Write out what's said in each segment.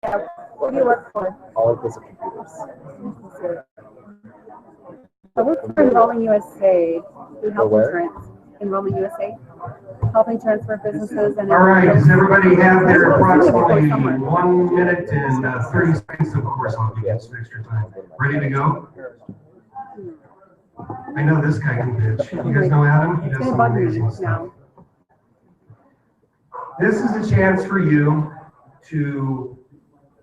Yeah. What do you work for? All of this are computers. I work for Enrolling USA through health where? insurance. Enrolling USA. Helping transfer businesses and. All right, does everybody have their approximately 1 minute and 30 seconds? Of course, I'll give you some extra time. Ready to go? I know this guy can pitch. You guys know Adam? He does some amazing stuff. This is a chance for you to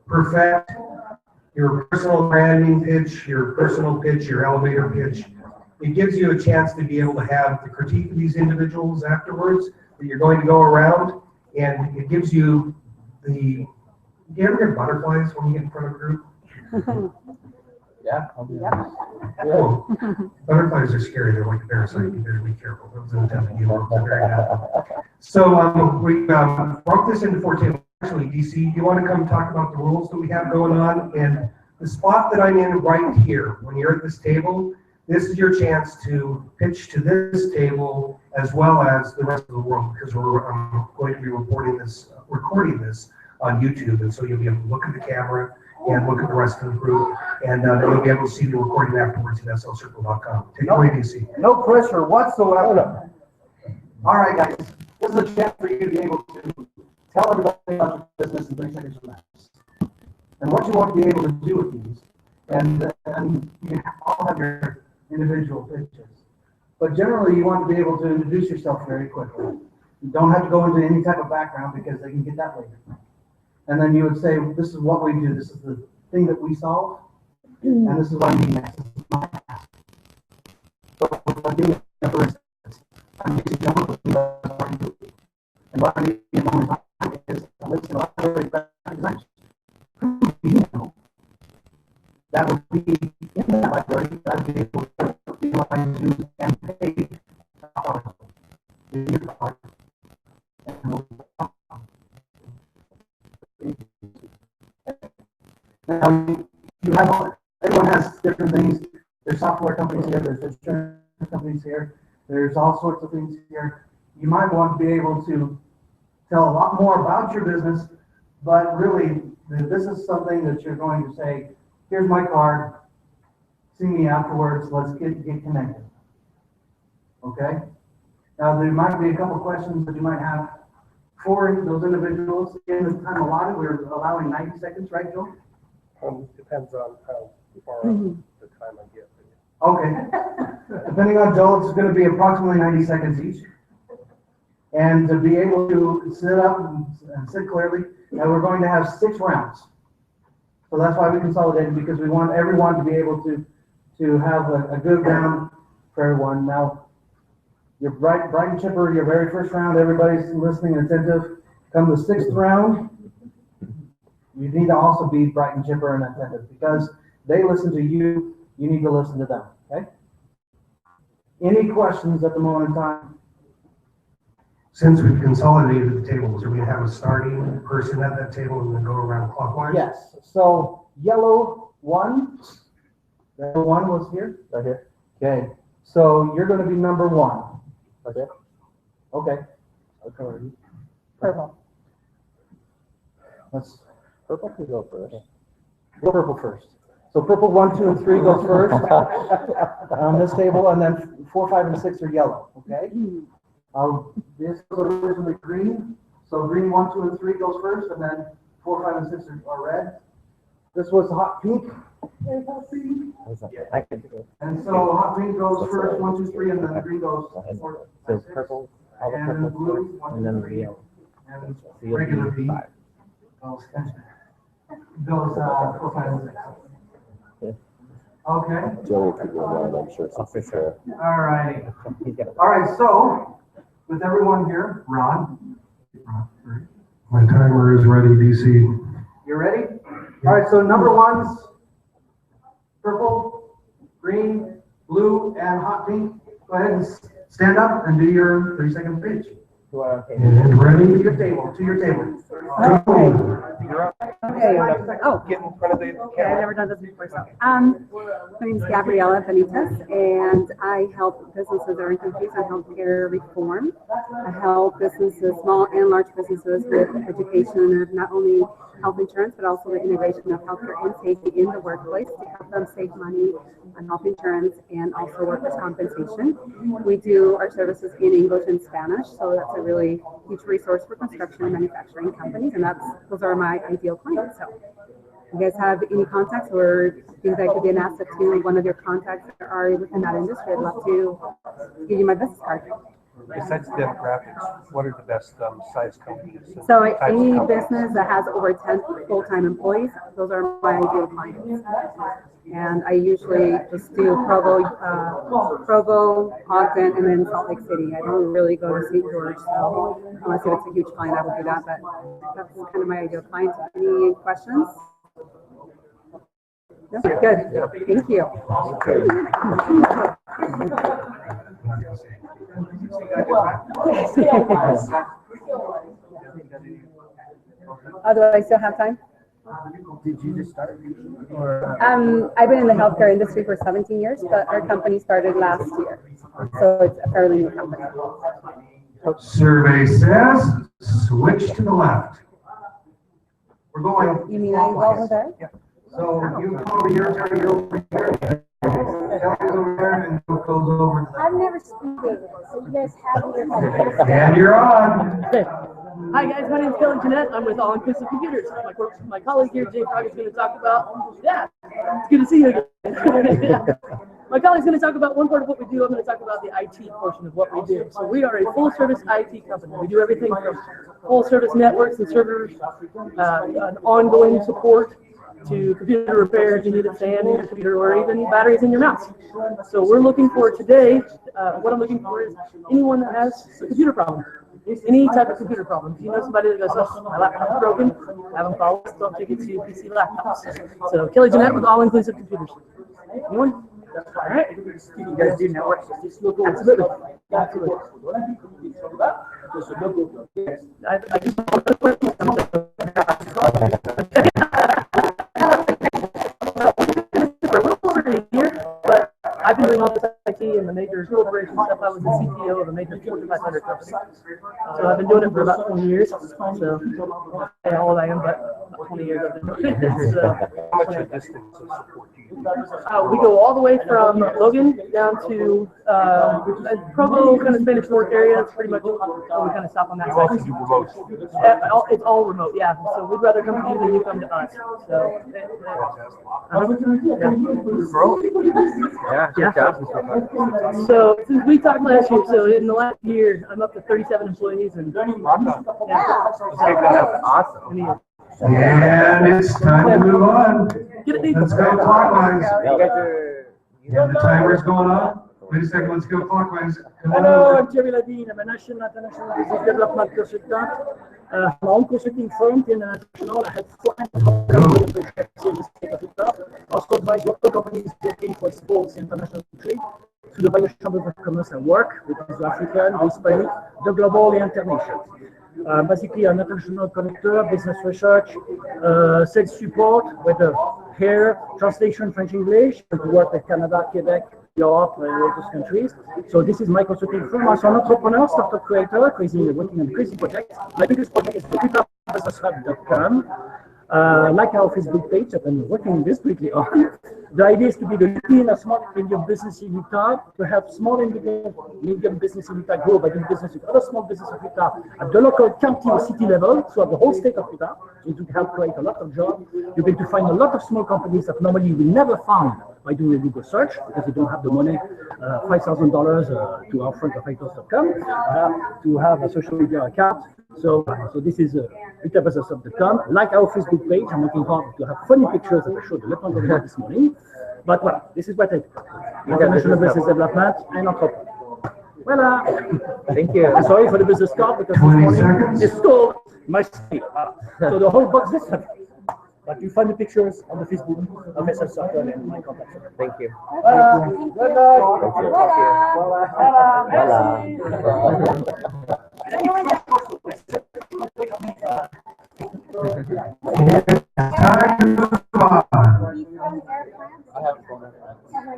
perfect your personal branding pitch, your personal pitch, your elevator pitch. It gives you a chance to be able to have the critique of these individuals afterwards that you're going to go around, and it gives you the, do you ever get butterflies when you get in front of a group? Yeah. Oh, butterflies are scary. They're like a parasite. You better be careful. Those are intended humor. They're very bad. So we broke this into 4 tables. Actually, DC, you want to come talk about the rules that we have going on? And the spot that I'm in right here, when you're at this table, this is your chance to pitch to this table as well as the rest of the world, because we're going to be recording this on YouTube, and so you'll be able to look at the camera and look at the rest of the group, and you'll be able to see the recording afterwards at SLCircle.com. Take it away, DC. No pressure whatsoever. All right, guys, this is a chance for you to be able to tell everybody about your business in 30 seconds or less, and what you want to be able to do with these, and you can all have your individual pitches. But generally, you want to be able to introduce yourself very quickly. You don't have to go into any type of background because they can get that later. And then you would say, this is what we do. This is the thing that we solve. And this is what I mean next. This is my task. So what I'm doing, for instance, I'm using Jumper and what I need in the moment is I'm listening to a lot of very bad designs. You know, that would be in that library that I'd be able to utilize, use, and pay in your product. Now, you have, everyone has different things. There's software companies here, there's insurance companies here, there's all sorts of things here. You might want to be able to tell a lot more about your business, but really, this is something that you're going to say, here's my card, see me afterwards, let's get connected. Okay? Now, there might be a couple questions that you might have for those individuals. In the time allotted, we're allowing 90 seconds, right, Joe? Depends on how far the time I get. Okay. Depending on Joe, it's going to be approximately 90 seconds each. And to be able to sit up and sit clearly, and we're going to have 6 rounds. So that's why we consolidated, because we want everyone to be able to have a good round for everyone. Now, you're bright and chipper, your very first round, everybody's listening and attentive. Come the 6th round, you need to also be bright and chipper and attentive, because they listen to you, you need to listen to them, okay? Any questions at the moment in time? Since we've consolidated the tables, are we going to have a starting person at that table and then go around clockwise? Yes. So yellow 1. Yellow 1 was here? Right here. Okay. So you're going to be number 1. Okay. Okay. Purple. Let's Purple can go first. go purple first. So purple 1, 2, and 3 goes first on this table, and then 4, 5, and 6 are yellow. Okay. This was originally green, so green 1, 2, and 3 goes first, and then 4, 5, and 6 are red. This was hot pink. I can do it. And so hot pink goes first, 1, 2, 3, and then the green goes 4, So 5, 6. purple, all the And purple, blue, 1, and 2, then 3, the yellow. and So you'll regular be pink 5. goes 4, 5, and 6. Yeah. Okay. Joe could go around, I'm sure. All righty. All right. So with everyone here, Ron. My timer is ready, DC. You ready? All right. So number 1's purple, green, blue, and hot pink. Go ahead and stand up and do your 30-second pitch. And ready? To your table, to your table. Okay. Oh, Get in front of the okay, I've never done this before, so. My name is Gabriela Benitez, and I help businesses that are in confused on healthcare reform. I help businesses, small and large businesses, with education of not only health insurance, but also the integration of healthcare and safety in the workplace to help them save money on health insurance and also workers' compensation. We do our services in English and Spanish, so that's a really huge resource for construction and manufacturing companies, and those are my ideal clients. So, you guys have any contacts or things that could be an asset to one of your contacts that are within that industry, I'd love to give you my business card. Besides demographics, what are the best size companies? So Types of any companies? business that has over 10 full-time employees, those are my ideal clients. And I usually just do Provo, Ogden, and then Salt Lake City. I don't really go to St. George, so unless it's a huge client, I will do that. But that's kind of my ideal client. Any questions? No? Good. Thank you. Do I still have time? Did you just start? I've been in the healthcare industry for 17 years, but our company started last year. So it's a fairly new company. Survey says, switch to the left. We're going. You mean I go over there? So you come over here, Terry, you're over here. Kelly's over there, and Bill goes over to I've never seen this, so you guys have your the. And you're on. Hi guys, my name is Kelly Jeanette. I'm with All Inclusive Computers. My colleague here, Jay Frog, is going to talk about, it's good to see you again. My colleague's going to talk about one part of what we do. I'm going to talk about the IT portion of what we do. So we are a full-service IT company. We do everything from full-service networks and servers, an ongoing support, to computer repair if you need a fan in your computer or even batteries in your mouse. So we're looking for today, what I'm looking for is anyone that has a computer problem. Any type of computer problem. If you know somebody that goes, oh, my laptop's broken, have them call us, don't take it to PC laptops. So Kelly Jeanette with All Inclusive Computers. Anyone? All right. You guys do networks? Absolutely. Absolutely. I just for a little over a year, but I've been doing all this IT and the major corporation stuff. I was the CTO of a major Fortune 500 company. So I've been doing it for about 20 years. So I don't know how old I am, but about 20 years I've been doing it. So, How much of a distance of support do you do? we go all the way from Logan down to Provo, kind of Spanish Fork area. It's pretty much we kind of stop on that You also side. do remote. It's all remote, yeah. So we'd rather come to you than you come to us. So, Yeah. So since we talked last year, so in the last year, I'm up to 37 employees and Awesome. And it's time to move on. Get it, Let's go clockwise. You guys are. And the timer's going on. Wait a second, let's go clockwise. Hello, I'm Thierry Ladine. I'm a national international business development consultant. My own consulting firm in international. I have 400 also advise local companies looking for exports international trade to the various chambers of commerce and work, which is African, the Hispanic, the global, and international. Basically, an international connector, business research, sales support, whether here, translation French-English, to work with Canada, Quebec, Europe, all those countries. So this is my consulting firm. I'm an entrepreneur, startup creator, working on crazy projects. My biggest project is SLCircle.com. Like our Facebook page that I'm working desperately on. The idea is to be the leading a small medium business in Utah, to help small and medium business in Utah grow by doing business with other small business of Utah at the local county or city level, so at the whole state of Utah, to help create a lot of jobs. You're going to find a lot of small companies that normally you will never find by doing a Google search because they don't have the money, $5,000 to upfront of Fighters.com to have a social media account. So this is UtahBusiness.com. Like our Facebook page, I'm working hard to have funny pictures that I showed a little bit this morning. But well, this is what I do. International business development and entrepreneur. Voila. Thank you. I'm sorry for the business card because 20 seconds. it's stole my sleep. So the whole box is empty. But you find the pictures on the Facebook of SLCircle and my contact. Thank you. Good luck. Voila. Time to move on.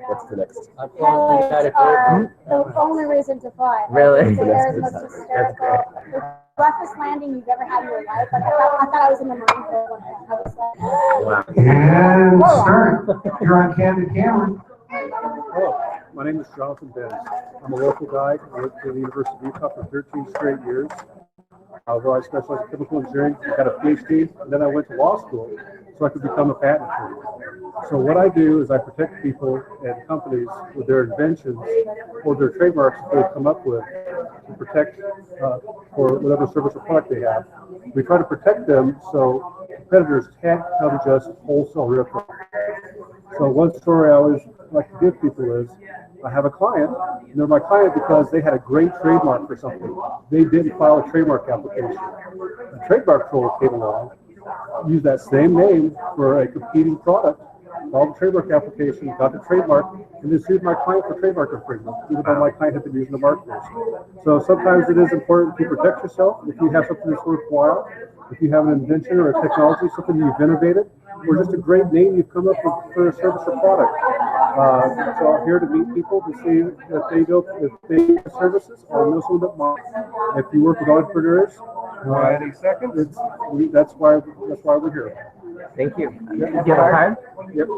What's the next? Pilots are the only reason to fly. Really? They are the most hysterical, the roughest landing you've ever had in your life. I thought I was in the Marine Corps when I was like, And start. You're on candid camera. Hello, my name is Jonathan Benz. I'm a local guide. I worked at the University of Utah for 13 straight years. Where I specialized in chemical engineering, got a PhD, and then I went to law school so I could become a patent attorney. So what I do is I protect people and companies with their inventions or their trademarks that they've come up with to protect for whatever service or product they have. We try to protect them so competitors can't come just wholesale rip them. So one story I always like to give people is, I have a client, and they're my client because they had a great trademark for something. They didn't file a trademark application. A trademark troll came along, used that same name for a competing product, filed a trademark application, got the trademark, and then sued my client for trademark infringement, even though my client had been using the mark there. So sometimes it is important to protect yourself if you have something that's worthwhile, if you have an invention or a technology, something you've innovated, or just a great name you've come up with for a service or product. So I'm here to meet people to see if they have services or know someone that might. If you work with entrepreneurs, Any seconds? that's why we're here. Thank you. Do you have a card? Yep.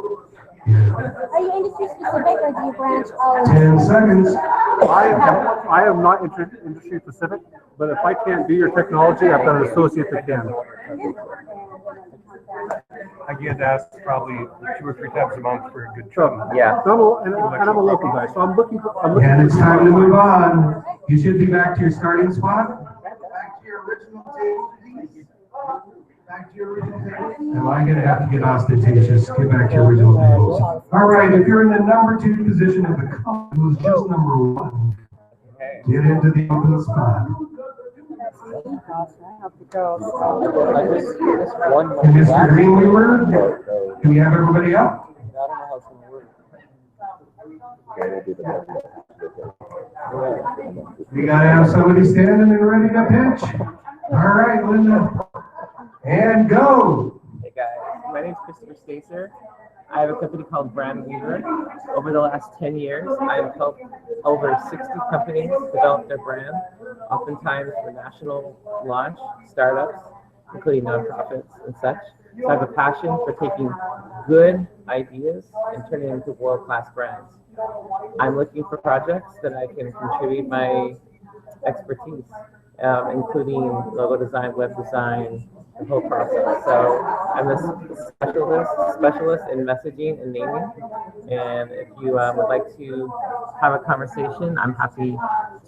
are you industry specific or do you branch out? 10 seconds. I am not industry specific, but if I can't do your technology, I've got an associate that can. I get asked probably 2 or 3 times a month for a good Sure. job. Yeah. And I'm a local guy, so I'm looking for. And it's time to move on. You should be back to your starting spot. Back to your original table, please. Back to your original table. Am I gonna have to get ostentatious? Get back to your original tables. All right, if you're in the number 2 position of the company, who's just number 1, get into the open spot. And Mr. Greenweaver, do we have everybody up? We gotta have somebody standing and ready to pitch. All right, Linda. And go. Hey guys, my name is Christopher Stacer. I have a company called Brand Weaver. Over the last 10 years, I have helped over 60 companies develop their brand, oftentimes for national launch, startups, including nonprofits and such. So I have a passion for taking good ideas and turning them into world-class brands. I'm looking for projects that I can contribute my expertise, including logo design, web design, the whole process. So I'm a specialist in messaging and naming. And if you would like to have a conversation, I'm happy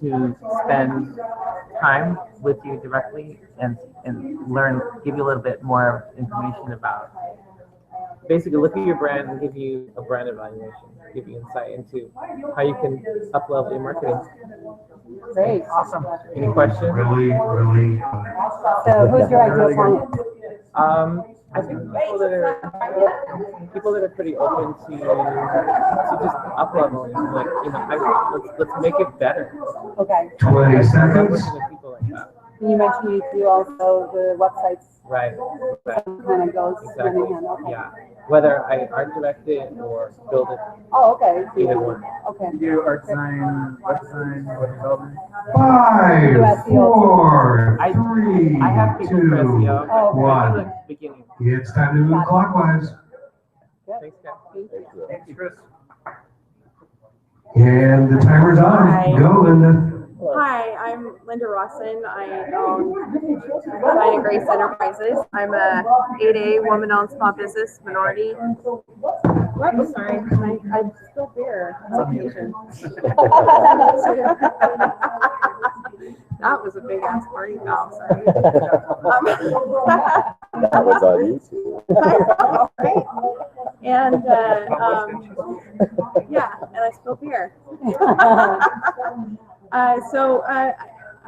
to spend time with you directly and give you a little bit more information about. Basically, look at your brand and give you a brand evaluation, give you insight into how you can up-level your marketing. Great, awesome. Any questions? Really. So who's your ideal client? I think people that are pretty open to just up-leveling, like, let's make it better. Okay. 20 I seconds. working with people like that. And you mentioned you do also the websites, Right. kind of goes hand Exactly. in hand, okay. Yeah. Whether I art direct it or build it, Oh, okay. So either you- one. Okay. Do art design, web design, web development? 5, 4, I 3, have people for 2, SEO. Oh, From 1. the beginning. It's time to move clockwise. Thanks, guys. Thanks, Chris. And the timer's on. Hi. Go, Linda. Hi, I'm Linda Rawson. I own China Grace Enterprises. I'm a 8A woman-owned small business minority. What? Sorry, I spilled beer on occasion. That was a big ass party foul. Sorry. That was on YouTube. I know, right? And yeah, and I spilled beer.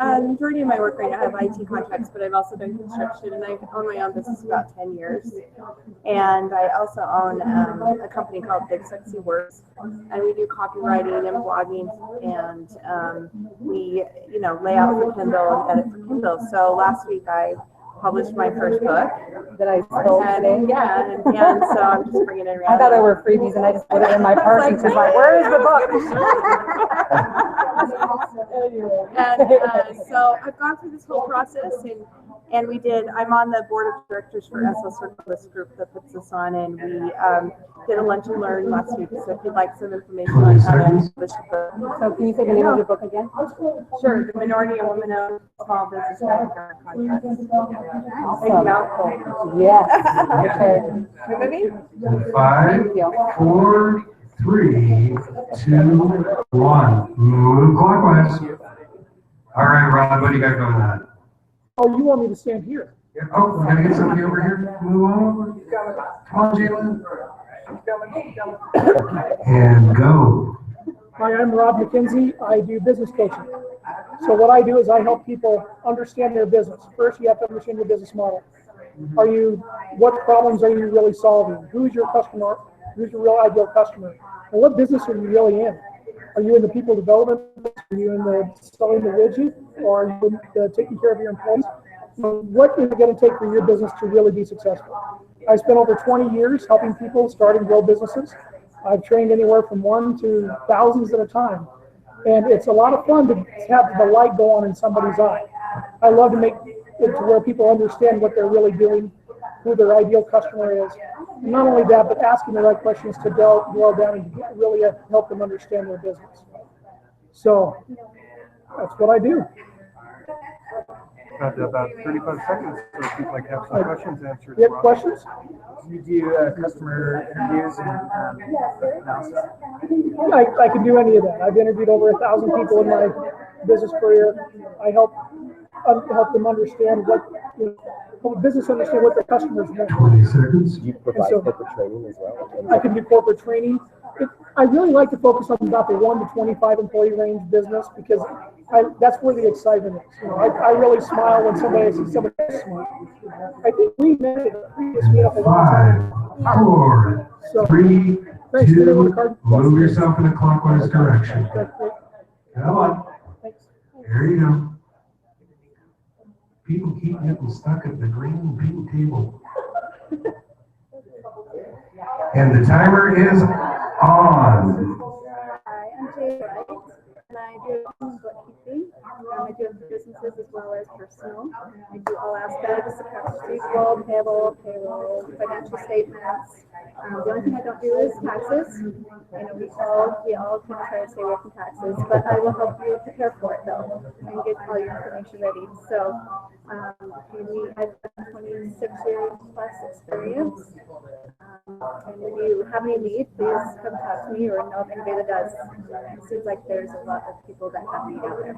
Majority of my work right now, I have IT contracts, but I've also done construction, and I've owned my own business about 10 years. And I also own a company called Big Sexy Works, and we do copywriting and blogging, and we, lay out for Kindle and edit for Kindle. So last week I published my first book That I sold today. and so I'm just bringing it around. I thought there were freebies and I just put it in my purse and she's like, where is the book? And so I've gone through this whole process, and I'm on the board of directors for SLCircle, this group that puts this on, and we did a lunch and learn last week. So if you'd like some information on how to publish a book. So can you say the name of your book again? Sure, The Minority and Women-Owned Small Business Contracts. Awesome. Yes. Okay. We're moving? 5, 4, 3, 2, 1. Move clockwise. All right, Rob, what do you got going on? Oh, you want me to stand here? Yeah. Oh, we're gonna get somebody over here. Move on. Come on, Jalen. And go. Hi, I'm Rob McKenzie. I do business coaching. So what I do is I help people understand their business. First, you have to understand your business model. What problems are you really solving? Who's your customer? Who's your real ideal customer? And what business are you really in? Are you in the people development? Are you in the selling the widget? Or are you in the taking care of your employees? What is it going to take for your business to really be successful? I spent over 20 years helping people start and grow businesses. I've trained anywhere from 1 to thousands at a time. And it's a lot of fun to have the light go on in somebody's eye. I love to make it to where people understand what they're really doing, who their ideal customer is. And not only that, but asking the right questions to drill down and really help them understand their business. So that's what I do. Got about 35 seconds, so if you'd like to have some questions answered. You have questions? You do customer interviews and analysis? I can do any of that. I've interviewed over 1,000 people in my business career. I help them understand help business understand what their customers want. 20 seconds. Do you provide corporate training as well? I can do corporate training. I really like to focus on about the 1 to 25 employee range business because that's where the excitement is. I really smile when I see somebody else smile. I think we met at a previous meetup a long time. 5, 4, 3, 2, move yourself in a clockwise direction. Come on. There you go. People keep getting stuck at the green pink table. And the timer is on. Hi, I'm Jay Wright, and I do bookkeeping. I do it for businesses as well as personal. I do all aspects of accounts receivable, payable, payroll, financial statements. The only thing I don't do is taxes. I know we all kind of try to stay away from taxes, but I will help you prepare for it though and get all your information ready. So I've got 26 years plus experience. And if you have any need, please come talk to me or know of anybody that does. It seems like there's a lot of people that have need out there.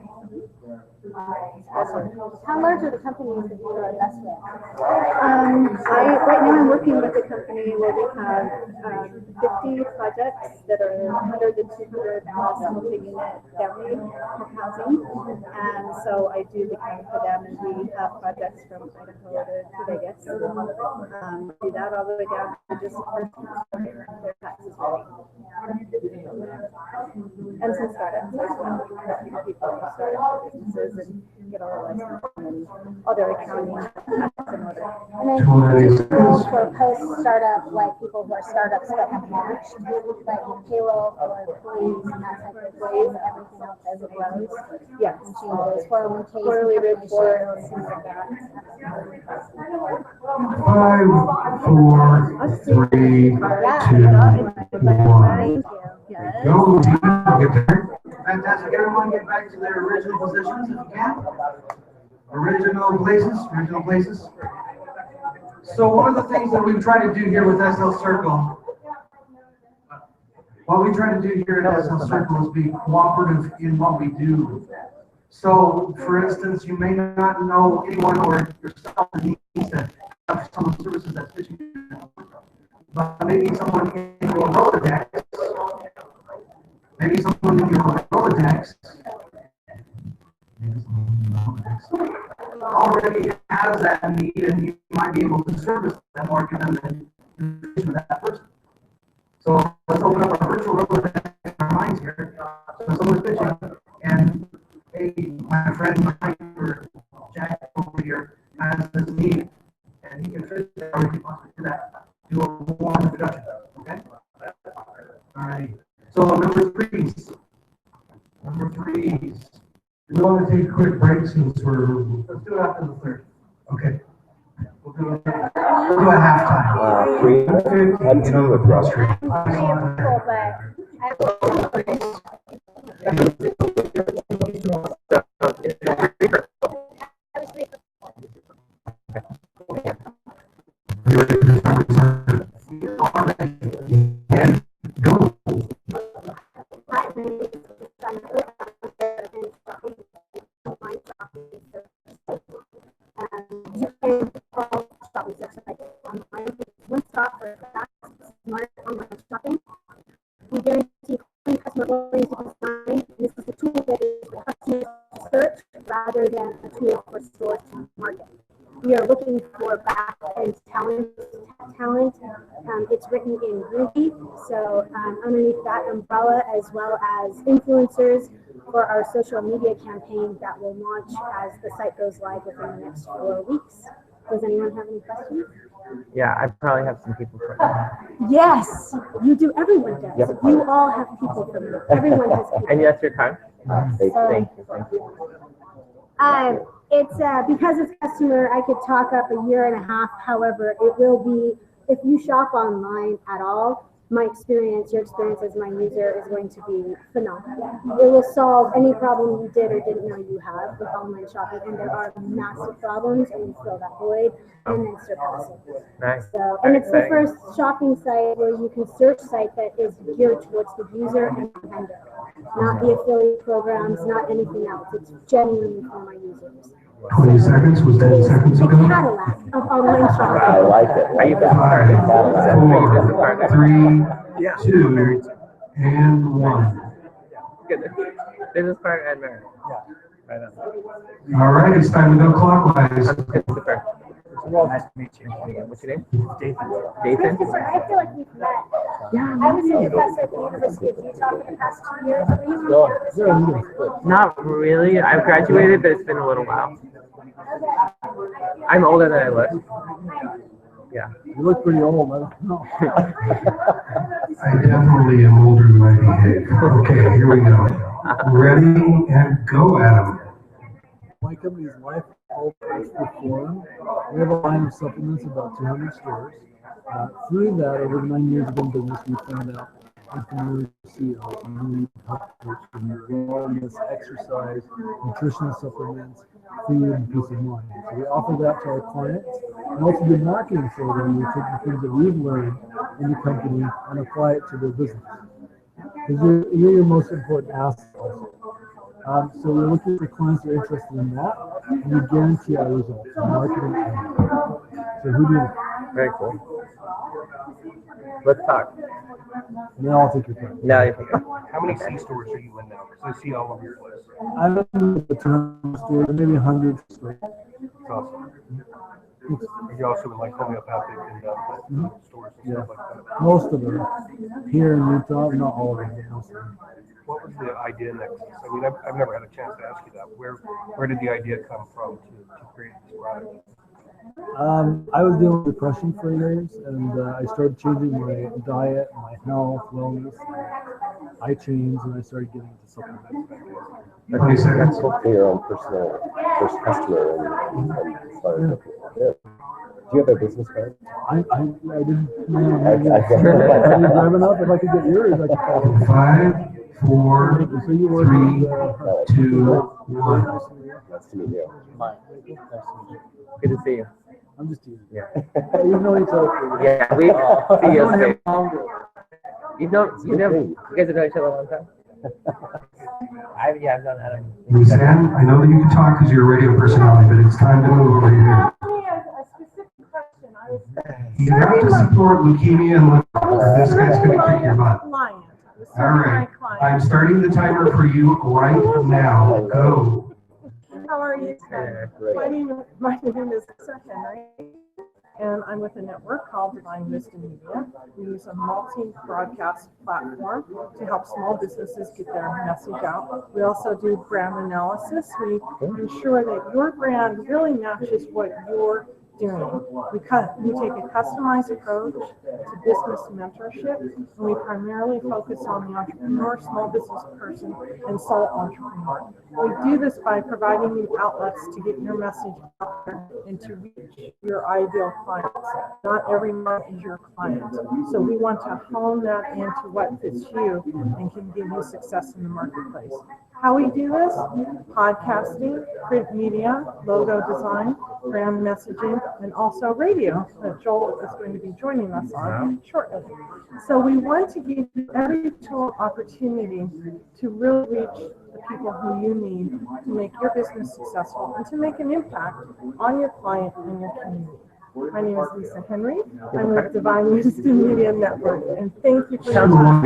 How large are the companies that you invest with? Right now I'm working with a company where we have 50 projects that are 100 to 200 multi-unit family housing. And so I do the accounting for them, and we have projects from Idaho to Vegas. Do that all the way down to just their taxes ready. And some startups as well. People who start up businesses and get all the license and all their accounting tax in order. And then do you do for post-startup, like people who are startups that have launched, like payroll for employees and that type of employees, everything else as it grows? Yes. And changes, 401ks, Quarterly information. reports, things like that. 5, 4, 3, 2, 1. Thank you. Yes. Go, team. Get there. Fantastic. Everyone get back to their original positions if you can. Original places. So one of the things that we try to do here with SLCircle, what we try to do here at SLCircle is be cooperative in what we do. So, for instance, you may not know anyone or yourself that needs to have some of the services that fit you, but maybe someone in your Rolodex. already has that need and you might be able to service that market and then engage with that person. So let's open up our virtual room in our minds here. So someone's pitching, and hey, my friend Jack over here has this need, and he can fit that, or we can possibly do that. Do a warm introduction, okay? All right. So number threes. We want to take a quick break since we're, Let's do it after the third. okay. We'll do a halftime. And two across street. You ready for this number? And go. One stop for fast, smart online shopping. We guarantee clean customer-oriented design. This is a tool that is for customers to search rather than a tool for stores to market. We are looking for back-end talent. It's written in Ruby, so underneath that umbrella, as well as influencers for our social media campaign that will launch as the site goes live within the next 4 weeks. Does anyone have any questions? Yeah, I probably have some people for that. Yes, you do. Everyone does. Yep. You all have people for me. Everyone has people. And that's your time? Thank you. It's because it's customer, I could talk up a year and a half. However, it will be, if you shop online at all, my experience, your experience as my user is going to be phenomenal. It will solve any problem you did or didn't know you have with online shopping, and there are massive problems, and you fill that void and then surpass it. Nice. So, and it's the first shopping site where you can search site that is geared towards the user and the vendor, not the affiliate programs, not anything else. It's genuinely for my users. 20 seconds, was 10 seconds The ago? Cadillac of online shopping. I like it. Are you 5, 4, 3, 2, and 1. Business partner and marriage. Right on. All right, it's time to go clockwise. Christopher. Nice to meet you. What's your name? Dathan. Christopher, I feel like we've met. Yeah, I was a professor at the University of Utah for the past 2 years. Were you on campus? Not really. I've graduated, but it's been a little while. I'm older than I look. Yeah. You look pretty old, I don't know. I definitely am older than I behave. Okay, here we go. Ready and go, Adam. My company's Life Ultimate Reform. We have a line of supplements, about 200 stores. Through that, over the 9 years of doing business, we found out entrepreneurs, CEOs, need health coach, wellness, exercise, nutritional supplements, food, and peace of mind. So we offer that to our clients, and also do marketing for them. We take the things that we've learned in the company and apply it to their business. Because you're your most important asset also. So we're looking for clients that are interested in that, and we guarantee our results in marketing and so who do you? Very cool. Let's talk. Now I'll take your time. Now you think. How many C stores are you in now? Because I see all of your lists. I'm in the 200 stores, maybe 100 stores. That's awesome. Are you also in like homeopathic and stores and stuff like that? Most of them here in Utah, not all of them. But most of them. What was the idea next? I mean, I've never had a chance to ask you that. Where did the idea come from to create this product? I was dealing with depression for years, and I started changing my diet, my health, wellness. I changed, and I started getting into supplements. 20 seconds. To your own personal first customer and start. Yeah. Do you have a business card? I didn't. I didn't grab enough. If I could get yours, I could call it. 5, 4, So you work 3, with, 2, 1. Nice to meet you. Good to see you. I'm just teasing. Yeah. We've known each other for years. Yeah, we I've see known him you. longer. You guys have known each other a long time? I've known Adam. Luzanne, I know that you can talk because you're a radio personality, but it's time to move over here. A specific question. You have to support leukemia and lymphoma. This guy's going to kick your butt. Client. All right. I'm starting the timer for you right now. Go. How are you today? My name is Lisa Henry, and I'm with a network called Divine Wisdom Media. We use a multi-broadcast platform to help small businesses get their message out. We also do brand analysis. We ensure that your brand really matches what you're doing. We take a customized approach to business mentorship, and we primarily focus on the entrepreneur, small business person, and sole entrepreneur. We do this by providing you outlets to get your message out there and to reach your ideal clients. Not everyone is your client. So we want to hone that into what fits you and can give you success in the marketplace. How we do this? Podcasting, print media, logo design, brand messaging, and also radio that Joel is going to be joining us on shortly. So we want to give you every tool opportunity to really reach the people who you need to make your business successful and to make an impact on your client and your community. My name is Lisa Henry. I'm with Divine Wisdom Media Network, and thank you for your time.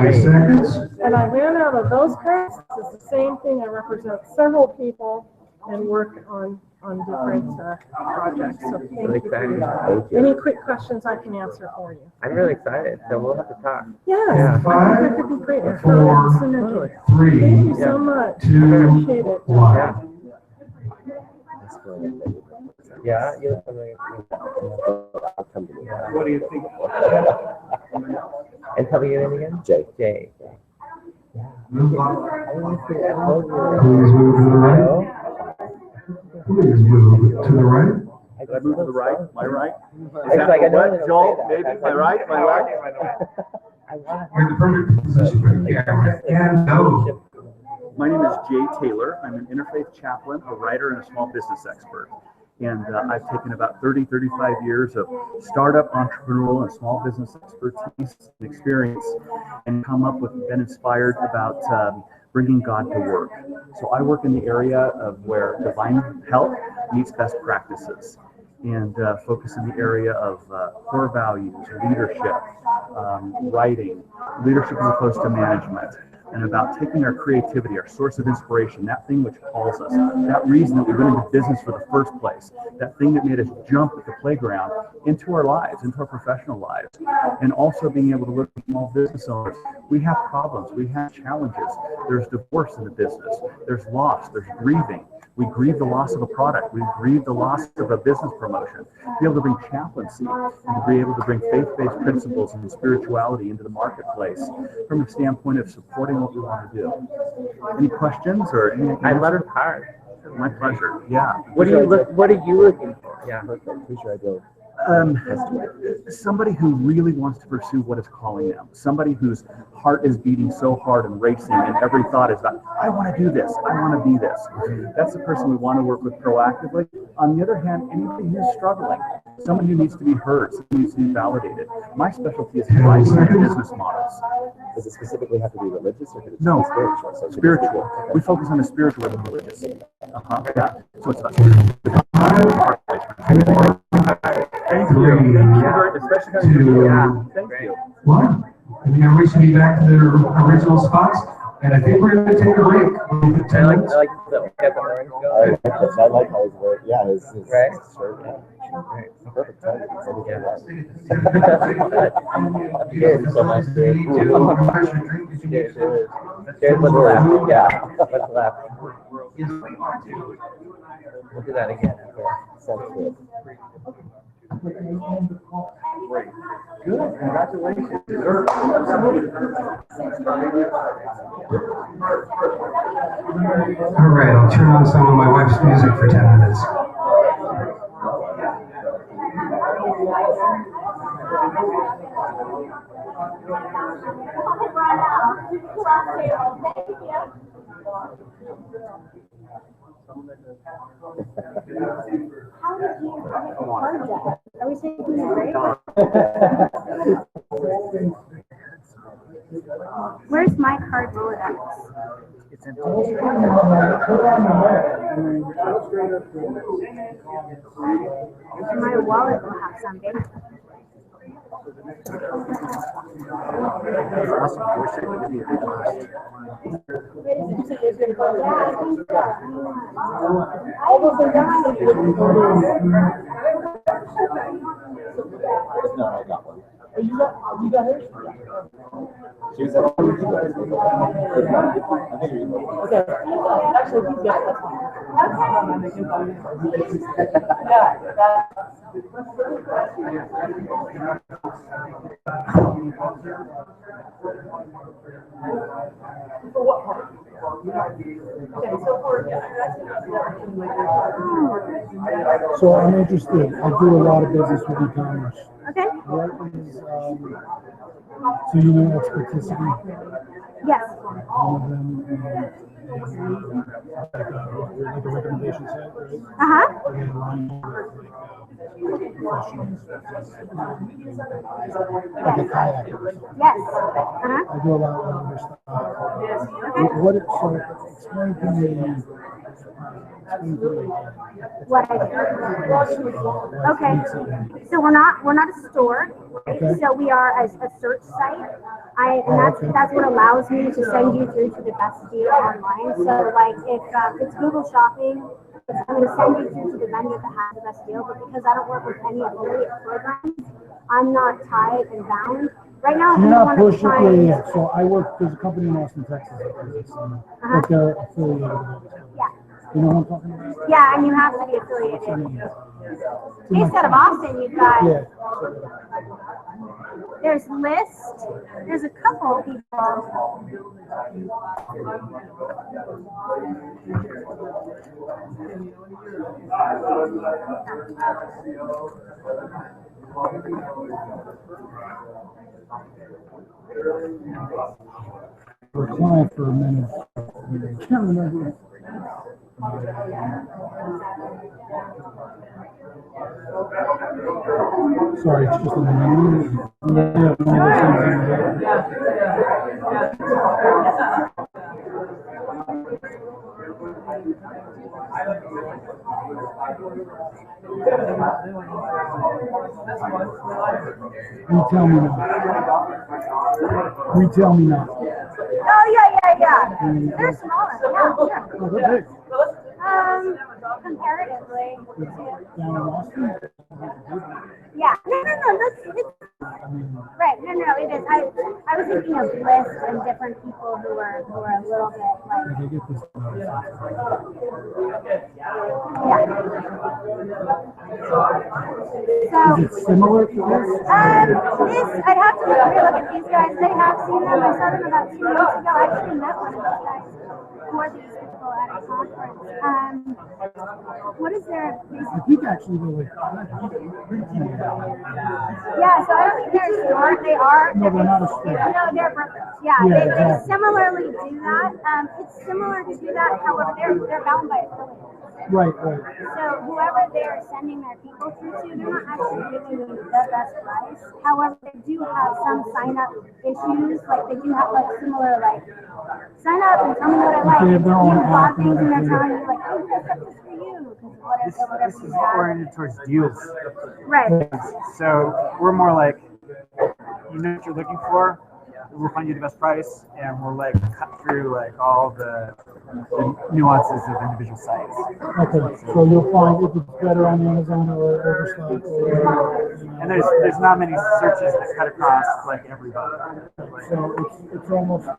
And I ran out of those cards. It's the same thing. I represent several people and work on different projects. So thank you for your time. Any quick questions I can answer for you? I'm really excited, so we'll have to talk. Yes, Yeah. I think that could be great. 4, 3, Thank you so much. 2, Appreciate it. 1. Yeah, you look familiar. What do you think? And tell me your name again? Jay. Jay. Please move to the right. Please move to the right. Did I move to the right? My right? It's like I know what, Joel? Maybe my right? My left? You're in the perfect position for the camera. And go. My name is Jay Taylor. I'm an interfaith chaplain, a writer, and a small business expert. And I've taken about 35 years of startup, entrepreneurial, and small business expertise and experience and been inspired about bringing God to work. So I work in the area of where divine help meets best practices and focus in the area of core values, leadership, writing, leadership as opposed to management, and about taking our creativity, our source of inspiration, that thing which calls us, that reason that we went into business for the first place, that thing that made us jump at the playground into our lives, into our professional lives, and also being able to look at small business owners. We have problems, we have challenges. There's divorce in the business, there's loss, there's grieving. We grieve the loss of a product. We grieve the loss of a business promotion. To be able to bring chaplaincy and to be able to bring faith-based principles and spirituality into the marketplace from the standpoint of supporting what we want to do. Any questions or anything? I love the card. My pleasure. Yeah. What are you looking for? Yeah. Who's your ideal? Somebody who really wants to pursue what is calling them. Somebody whose heart is beating so hard and racing, and every thought is about, I want to do this, I want to be this. That's the person we want to work with proactively. On the other hand, anybody who's struggling, somebody who needs to be heard, somebody who needs to be validated. My specialty is providing business models. Does it specifically have to be religious, or could it No, be spiritual? So spiritual. Okay. We focus on the spiritual and the religious. Yeah. So it's about Thank you. Especially thank you. 1. And then everybody should be back to their original spots. And I think we're going to take a break. I like the orange going. I like how he's wearing, yeah, his Right. shirt, yeah. Perfect timing. It's everything else. Cheers so much, dude. Cheers. Cheers, what's left? Yeah, what's left? We'll do that again. Okay. Sounds good. Good, congratulations. All right, I'll turn on some of my wife's music for 10 minutes. Are we taking a break? Where's my card Rolodex? It's empty. My wallet will have some data. Awesome. I wish I could give you a No, I got one. You got hers? She was at home. Okay. Actually, he's got So I'm interested. I do a lot of business with e-commerce. Okay. What is, so you know experticity? Yes. One of them, like a recommendation site, right? Uh-huh. Are they aligned with professionals? Like a kayak or something? Yes. Uh-huh. I do a lot of other stuff. What, so explain to me, What I do. Okay. So we're not a store, right? Okay. So we are a search site. And that's what allows me to send you through to the best deal online. So like if it's Google Shopping, I'm going to send you through to the vendor that has the best deal. But because I don't work with any affiliate programs, I'm not tied and bound. Right now, so you're not pushing, find, yeah. So I work, there's a company in Austin, Texas, that does this, but they're affiliated with all this. Yeah. You know what I'm talking about? Yeah, and you have to be affiliated. Based out of Austin, you've got, Yeah. there's List, there's a couple people. For a client for a minute, I can't remember. Sorry, it's just a minute. Yeah, Retail me now. Retail me now. Oh, yeah. They're smaller. Yeah, sure. Oh, they're big. Comparatively. Down in Austin? Yeah. No. Right. No, it is. I was thinking of List and different people who are a little bit like. They get this. Yeah. So. Is it similar to this? I'd have to really look at these guys. They have seen them. I saw them about 2 weeks ago. I actually met one of those guys for these people at a conference. What is their? I think actually they're like. Yeah, so I don't think they're a store. They are. No, they're not a store. No, they're brokers. Yeah, Yeah, they exactly. similarly do that. It's similar to that. However, they're bound by affiliates. Right. So whoever they're sending their people through to, they're not actually giving them the best price. However, they do have some sign-up issues. Like they do have like similar like sign up and tell me what I like. They have their own You app log and things and they're everything. telling you like, oh, this stuff is for you. Whatever This is oriented towards deals. Right. So we're more like, you know what you're looking for, we'll find you the best price, and we'll like cut through like all the nuances of individual sites. Okay, so you'll find if it's better on Amazon or Overstock or. And there's not many searches that cut across like everybody. So it's almost like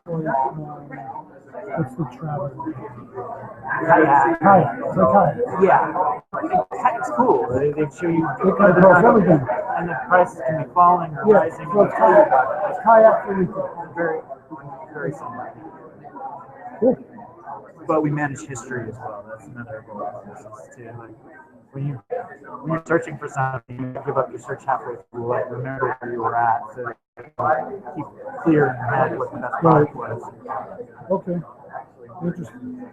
what's the travel? Kayak. It's like kayak. Yeah. It's cool. They show you It kind of across everything. and the prices can be falling or Yeah, rising. so it's kayak. It's kayak for retail. Very similar. Cool. But we manage history as well. That's another goal of this too. Like when you're searching for something, you give up your search halfway through. Like remember where you were at, so keep clear in your head what the best product was. Okay. Interesting.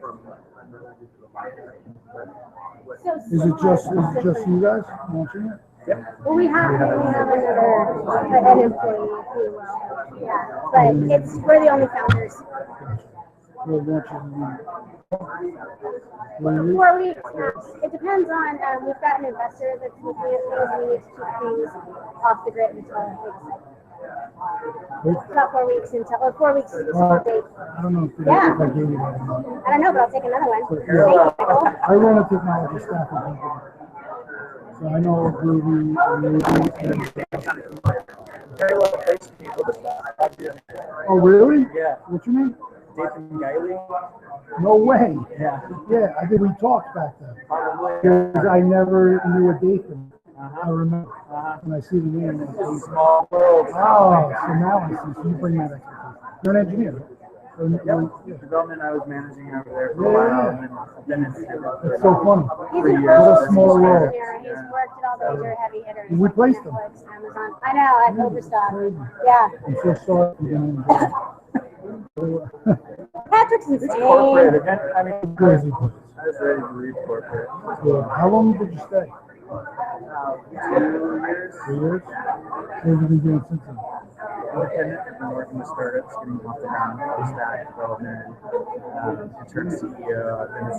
Is it just you guys launching it? Well, we have another an employee who will. Yeah, but we're the only founders. We're launching 4 weeks max. It depends on. We've got an investor that's looking at things, and we need to keep things off the grid until they decide. About 4 weeks until, or 4 weeks to Alright. date. I don't know if Yeah. I gave you that or not. I don't know, but I'll take another one. But, Thank you, Michael. I run a technology staffing company. So I know Groovy, Very well placed people to start. Oh, really? Yeah. What's your name? Dathan Guiley. No way. Yeah. Yeah, I think we talked back then. Probably. Because I never knew a Dathan. Uh-huh. I remember. When I see the name. It's a small world. Oh, so now I see. So you bring that expertise. You're an engineer. Right? Yep. Development I was managing over there for a while, and then it's It's so funny. He's Pretty an years. full What a small world. engineer. He's worked at all the major heavy hitters. We like placed him. Netflix, Amazon. I know, at Overstock. Yeah. I'm so sorry for being Patrick's It's insane. corporate again. I mean, crazy. I was ready to leave corporate. Yeah. How long did you stay? 2 years. 3 years? What have you been doing since then? Independent, I've been working with startups, getting off the ground, full stack development, intern CEO. I've been a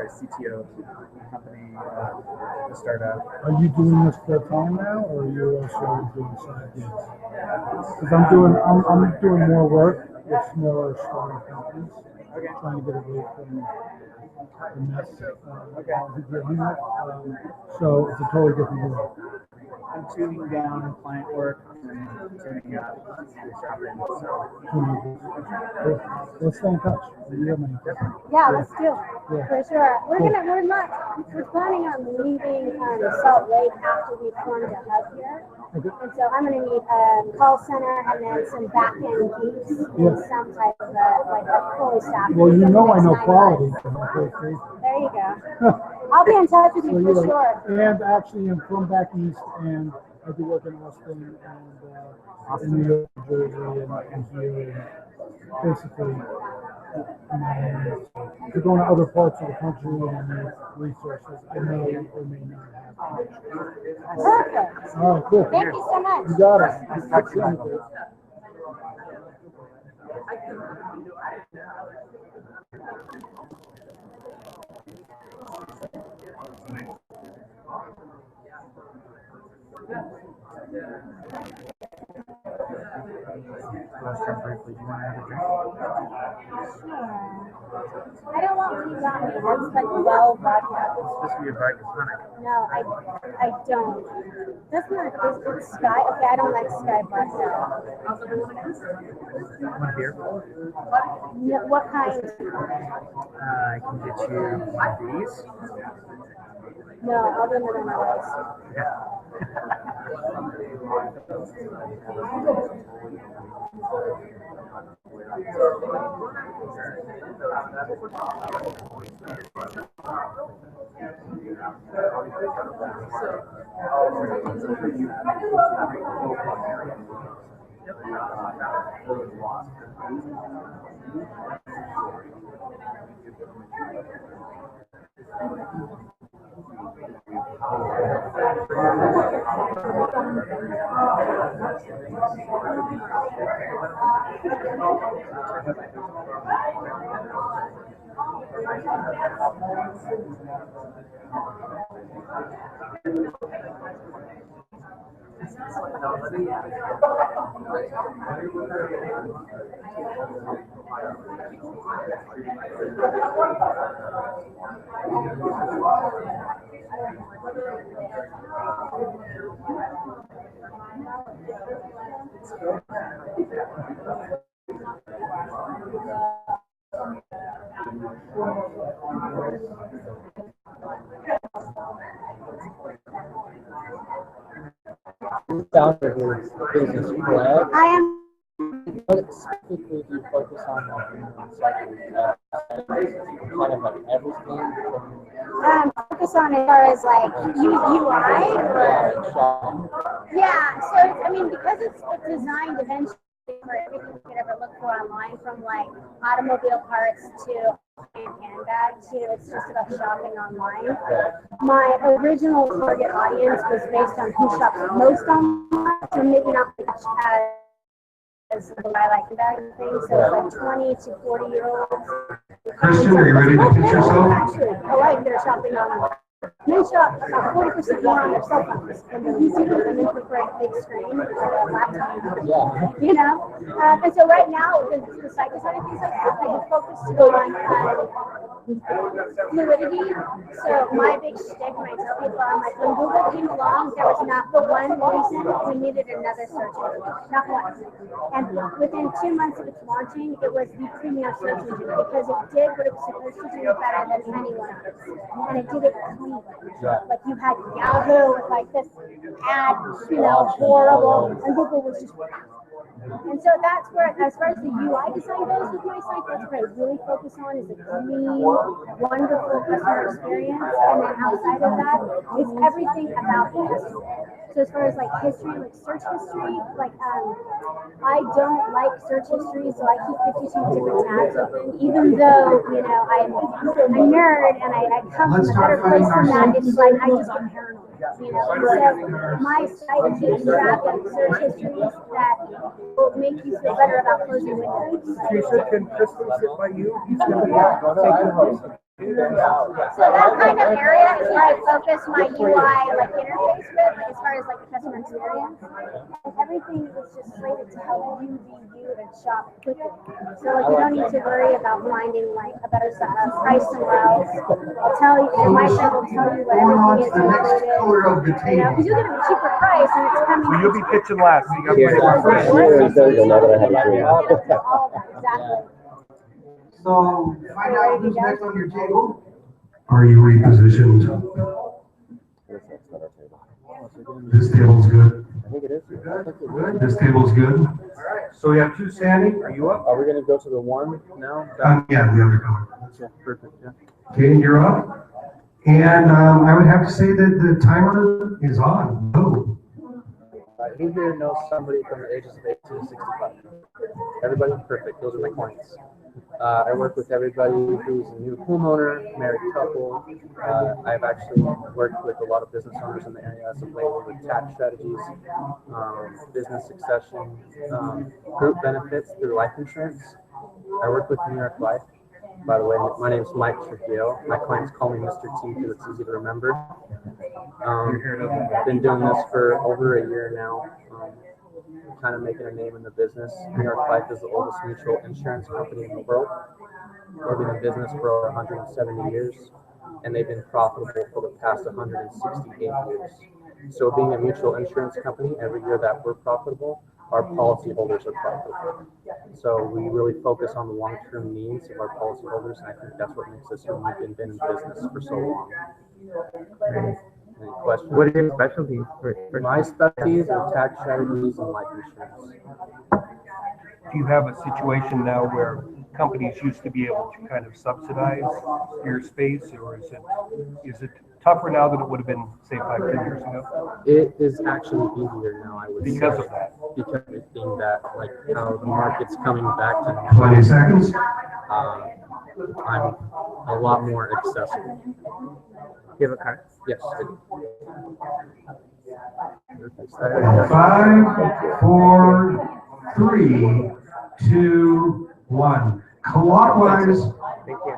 CTO of a company, a startup. Are you doing this full time now, or are you also doing side gigs? Because I'm doing more work with smaller startup companies, trying to get away from the mess. So it's a totally different world. I'm tuning down client work and tuning up shopping. So Let's stay in touch. You have my Yeah, let's do. Yeah. For sure. We're planning on leaving Salt Lake after we formed a hub here. Okay. And so I'm going to need a call center and then some back end geeks Yeah. and some type of like a fully staffed. Well, you know I know 9 quality. months. There you go. I'll be in touch with you for sure. And actually, I'm from back east, and I do work in Austin and in New York, Jersey, and here, and basically, if you're going to other parts of the country and need resources, I may or may not have. Perfect. All right, cool. Thank you so much. You got it. Briefly, you want another drink? I don't want tea on me. That's like well vodka. This would be a vodka tonic. No, I don't. That's not. It's Sky. Okay, I don't like Sky vodka. One beer. No, what kind? I can get you these. No, I'll do another one of those. Yeah. Founder his business plan. I am. What specifically do you focus on, like, in recycling? Kind of like everything from Focus on as far as like UI or yeah. So I mean, because it's designed eventually for everything you could ever look for online, from like automobile parts to handbags. You know, it's just about shopping online. My original target audience was based on who shops most online, so maybe not much as what I like that and things. So it's like 20 to 40-year-olds. Kristen, are you ready to pitch yourself? Actually, I like their shopping online. Men shop about 40% more on their cell phones than they used to. Women prefer a big screen or a laptop. You know? And so right now, the cycle side of things like that, I have focused on fluidity. So my big shtick, when I tell people, I'm like, when Google came along, there was not the one reason we needed another search engine. Not one. And within 2 months of its launching, it was the premier search engine because it did what it was supposed to do better than anyone else. And it did it clean. Like you had Yahoo with like this ad, horrible, and Google was just. And so that's where, as far as the UI design goes with my site, that's where I really focus on is a clean, wonderful customer experience. And then outside of that, it's everything about the customer. So as far as like history, like search history, like I don't like search history, so I keep 52 different tabs open. Even though I'm a nerd and I come from a better place than that, it's like I just am paranoid. So my site keeps track of search histories that will make you feel better about closing windows. Teresa, can Crystal sit by you? He's going to take the host. So that kind of area is where I focus my UI interface with, as far as the customer experience. And everything is just slated to help you be you and shop quickly. So you don't need to worry about finding a better price somewhere else. I'll tell you, my site will tell you what everything is included. Because you'll get a cheaper price and it's coming. So you'll be pitching last. So you got to Here, you'll know that I have a dream. All of that, exactly. So find out who's next on your table. Are you repositioned? This table's good. I think it is. This table's good. So we have two standing. Are you up? Are we going to go to the one now? Yeah, the other color. Yeah, perfect. Yeah. Okay, you're up. And I would have to say that the timer is on. Go. Who here knows somebody from the ages of 18 to 65? Everybody? Perfect. Those are my clients. I work with everybody who's a new homeowner, married couple. I've actually worked with a lot of business owners in the area as of late with tax strategies, business succession, group benefits through life insurance. I work with New York Life. By the way, my name is Mike Trujillo. My clients call me Mr. T because it's easy to remember. Been doing this for over a year now. Kind of making a name in the business. New York Life is the oldest mutual insurance company in the world. They've been in business for over 170 years, and they've been profitable for the past 168 years. So being a mutual insurance company, every year that we're profitable, our policyholders are profitable. So we really focus on the long-term needs of our policyholders, and I think that's what makes us unique and been in business for so long. Any questions? What are your specialties? My specialties are tax strategies and life insurance. Do you have a situation now where companies used to be able to kind of subsidize your space, or is it tougher now than it would have been, say, 5 or 10 years ago? It is actually easier now, I would say. Because of that. Because of being that, how the market's coming back to 20 seconds. I'm a lot more accessible. Do you have a card? Yes, I do. 5, 4, 3, 2, 1. Clockwise. Thank you.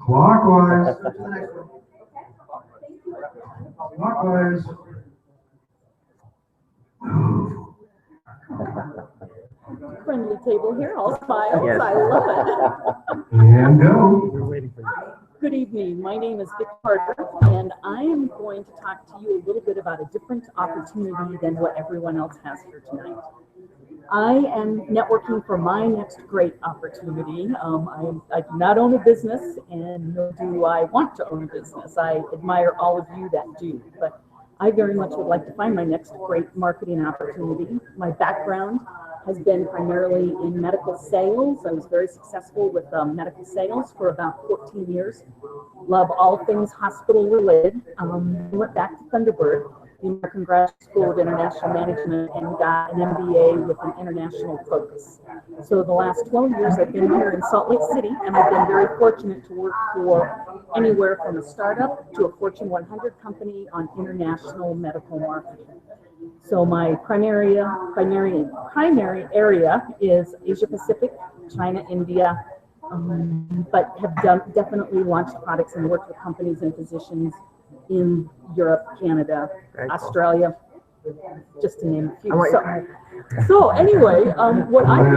Clockwise. Clockwise. Friendly table here, all smiles. Yes. I love it. And go. We're waiting for you. Good evening. My name is Vic Carter, and I am going to talk to you a little bit about a different opportunity than what everyone else has here tonight. I am networking for my next great opportunity. I do not own a business, and nor do I want to own a business. I admire all of you that do, but I very much would like to find my next great marketing opportunity. My background has been primarily in medical sales. I was very successful with medical sales for about 14 years. Love all things hospital related. Went back to Thunderbird, the American Graduate School of International Management, and got an MBA with an international focus. So the last 12 years I've been here in Salt Lake City, and I've been very fortunate to work for anywhere from a startup to a Fortune 100 company on international medical marketing. So my primary area is Asia Pacific, China, India, but have definitely launched products and worked with companies and physicians in Europe, Canada, Australia, just to name a few. So anyway, what I'm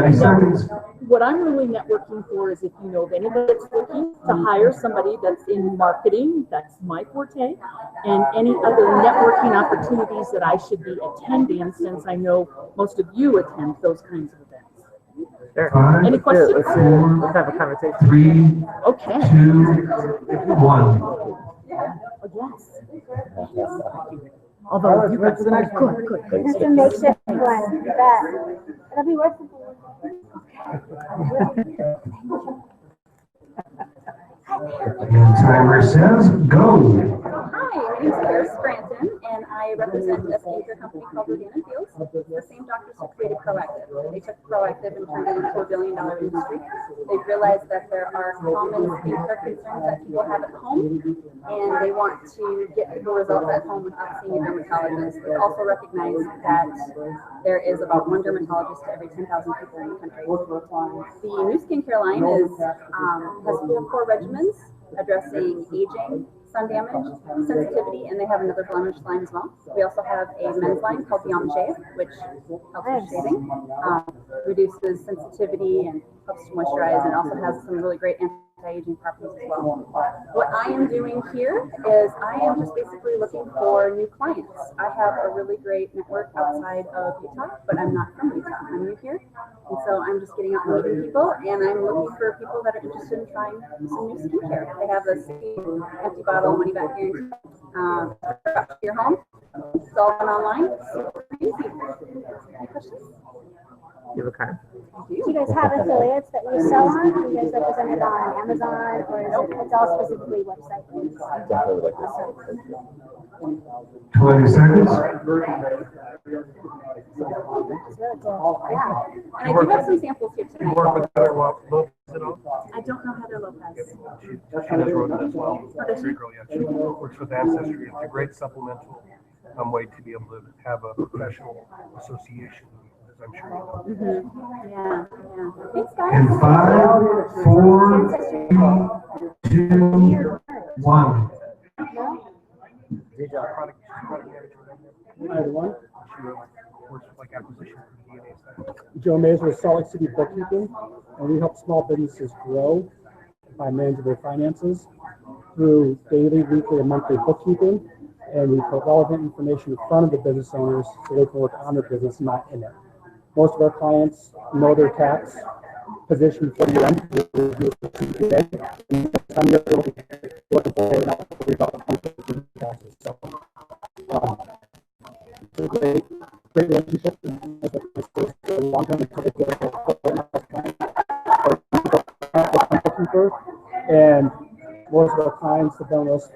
really networking for is if you know of anybody that's looking to hire somebody that's in marketing, that's my forte, and any other networking opportunities that I should be attending, since I know most of you attend those kinds of events. Sure. Any questions? Let's have a conversation. 3, Okay. 2, 1. Yes. Although you guys, good. It's a makeshift one, you bet. It'll be worth it. And timer says go. Hi, my name is Paris Scranton, and I represent a skincare company called Rodin & Fields. The same doctors who created Proactive. They took Proactive and turned it into a billion-dollar industry. They've realized that there are common skincare concerns that people have at home, and they want to get people results at home without seeing a dermatologist. They also recognize that there is about one dermatologist to every 10,000 people in the country. The new skincare line has 4 core regimens addressing aging, sun damage, sensitivity, and they have another blemish line as well. We also have a men's line called Beyond Shave, which helps with shaving, reduces sensitivity and helps to moisturize, and also has some really great anti-aging properties as well. What I am doing here is I am just basically looking for new clients. I have a really great network outside of Utah, but I'm not from Utah. I'm new here, and so I'm just getting out and meeting people, and I'm looking for people that are interested in trying some new skincare. They have a empty bottle money back guarantee. To your home. It's all done online. Super easy. Any questions? You have a card. Do you guys have affiliates that you sell on? Do you guys represent it on Amazon, or is it's all specifically website based? Definitely like this. 20 seconds. It's really cool. Yeah. And I do have some samples here tonight. Work with Heather Lopez at all? I don't know Heather Lopez. She does Rodin as well. Great girl, yeah. She works with Ancestry. It's a great supplemental way to be able to have a professional association, as I'm sure you know. Yeah. Thanks, guys. And 5, 4, 3, 2, 1. Hi, everyone. She works with like acquisition for the DNA side. Joe Mays with Salt Lake City Bookkeeping, and we help small businesses grow by managing their finances through daily, weekly, and monthly bookkeeping, and we put relevant information in front of the business owners so they can work on their business, not in it. Most of our clients know their tax position for the end. It's a great relationship. Long-term and most of our clients have done this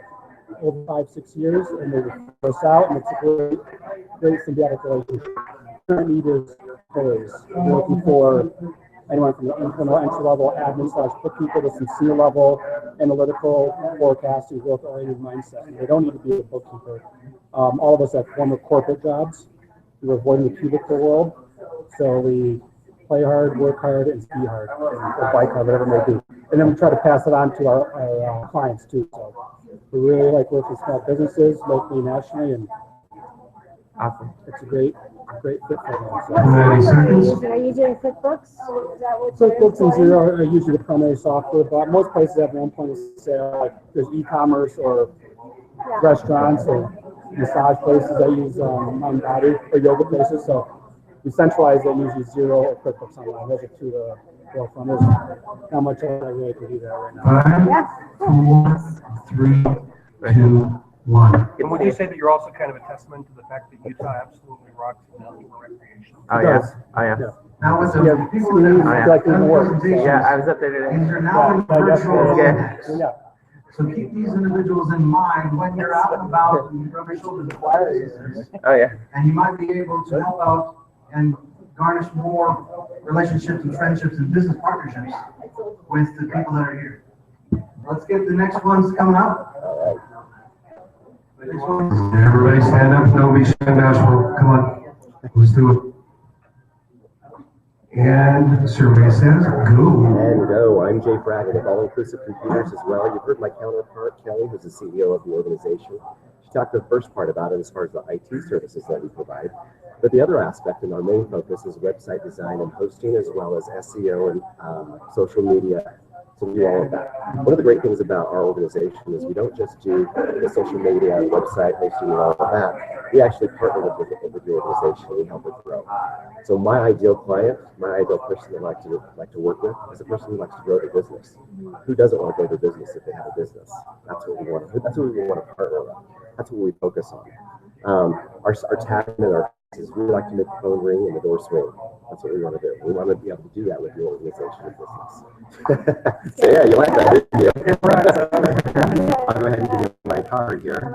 over 5-6 years, and they refer us out, and it's a great symbiotic relationship. Current need is employees. We're looking for anyone from the internal entry-level admin/bookkeeper to some senior level analytical, forecasting, growth-oriented mindset. And they don't need to be a bookkeeper. All of us have former corporate jobs. We're avoiding the cubicle world, so we play hard, work hard, and ski hard, or bike hard, whatever it may be. And then we try to pass it on to our clients too. So we really like working with small businesses, locally, nationally, and awesome. It's a great fit for them. So. 90 seconds. Are you doing QuickBooks? Is that what QuickBooks and Xero are usually the primary software, but most places have one point of sale. Like there's e-commerce or restaurants or massage places that use Mind Body or yoga places. So we centralize it usually Xero or QuickBooks Online. Those are two to go from. There's not much else I really can do that right now. 5, 4, 3, 2, 1. And would you say that you're also kind of a testament to the fact that Utah absolutely rocks in outdoor recreation? Oh yeah. Oh yeah. Now with the people Yeah, I was up there today. these are now in virtual. Yeah. So keep these individuals in mind when you're out and about and you rub your shoulders with wireless. Oh yeah. And you might be able to help out and garnish more relationships and friendships and business partnerships with the people that are here. Let's get the next ones coming up. Next one. Everybody stand up, nobody stand bashful. Come on, let's do it. And the survey says go. And go. I'm Jay Fraggett with All Inclusive Computers as well. You've heard my counterpart, Kelly, who's the CEO of the organization. She talked the first part about it as far as the IT services that we provide. But the other aspect and our main focus is website design and hosting, as well as SEO and social media. So we do all of that. One of the great things about our organization is we don't just do the social media, website hosting, and all of that. We actually partner with the organization and we help it grow. So my ideal client, my ideal person that I like to work with is a person who likes to grow their business. Who doesn't want to grow their business if they have a business? That's what we want. That's what we want to partner with. That's what we focus on. Our tag and our is we like to make the phone ring and the door swing. That's what we want to do. We want to be able to do that with your organization and business. So yeah, you like that, didn't you? I'll go ahead and give you my card here.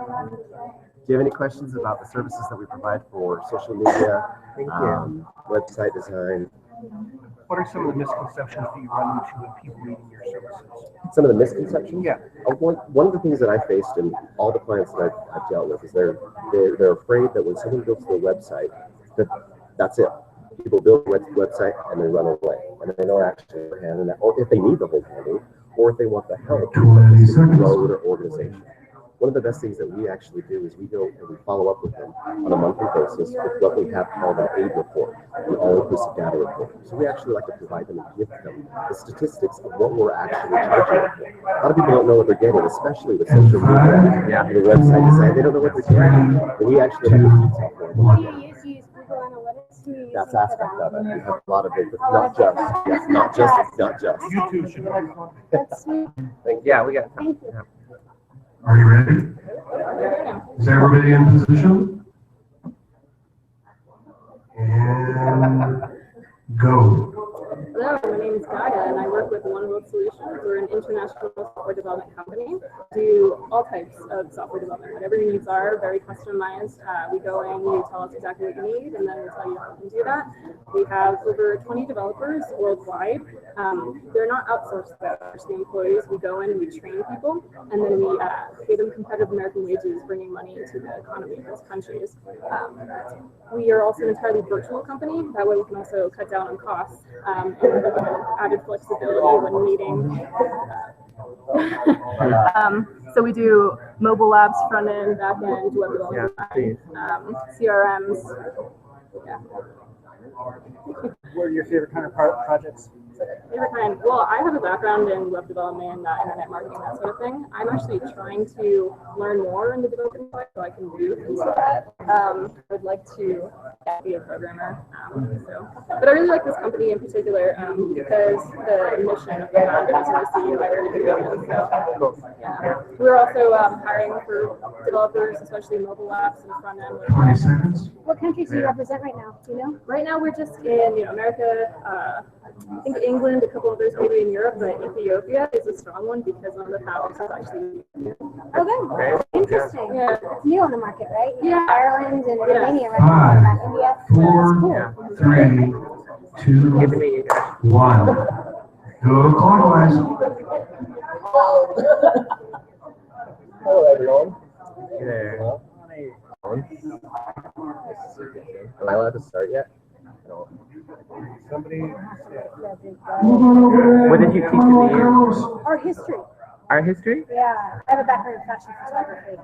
Do you have any questions about the services that we provide for social media, website design? What are some of the misconceptions that you run into with people needing your services? Some of the misconceptions? Yeah. One of the things that I faced in all the clients that I've dealt with is they're afraid that when someone builds their website, that's it. People build a website and they run away, and they don't actually handle that, or if they need the whole handling, or if they want the help to grow their organization. One of the best things that we actually do is we go and we follow up with them on a monthly basis with what we have called our AID report, the all-inclusive data report. So we actually like to provide them and give them the statistics of what we're actually charging them for. A lot of people don't know what they're getting, especially with social media and the website design. They don't know what they're getting. And we actually have a detail for them. Do you use Google Analytics? That's aspect of it. We have a lot of it, but not just. YouTube should be. That's sweet. Yeah, we got. Thank you. Are you ready? Is everybody in position? And go. Hello, my name is Gaia, and I work with One World Solutions. We're an international software development company. We do all types of software development. Whatever your needs are, very customized. We go in, you tell us exactly what you need, and then we tell you how we can do that. We have over 20 developers worldwide. They're not outsourced, though. They're the employees. We go in and we train people, and then we pay them competitive American wages, bringing money into the economy of those countries. We are also an entirely virtual company. That way we can also cut down on costs. And added flexibility when needing. So we do mobile apps, front end, back end, web development, CRMs. Yeah. What are your favorite kind of projects? Favorite kind? Well, I have a background in web development, internet marketing, that sort of thing. I'm actually trying to learn more in the development side so I can do things like that. I would like to be a programmer. But I really like this company in particular because the mission of the founders received by really good ones. So, yeah. We're also hiring for developers, especially mobile apps and front end. 20 seconds. What countries do you represent right now? Do you know? Right now, we're just in America. I think England, a couple others maybe in Europe, but Ethiopia is a strong one because one of the founders is actually Okay, interesting. Yeah. It's new on the market, right? Yeah. Ireland and Romania, right? 5, India. 4, 3, 2, 1. Go clockwise. Hello, everyone. Hey there. Am I allowed to start yet? No. Somebody. What did you teach in the year? Art history. Art history? Yeah, I have a background in fashion photography.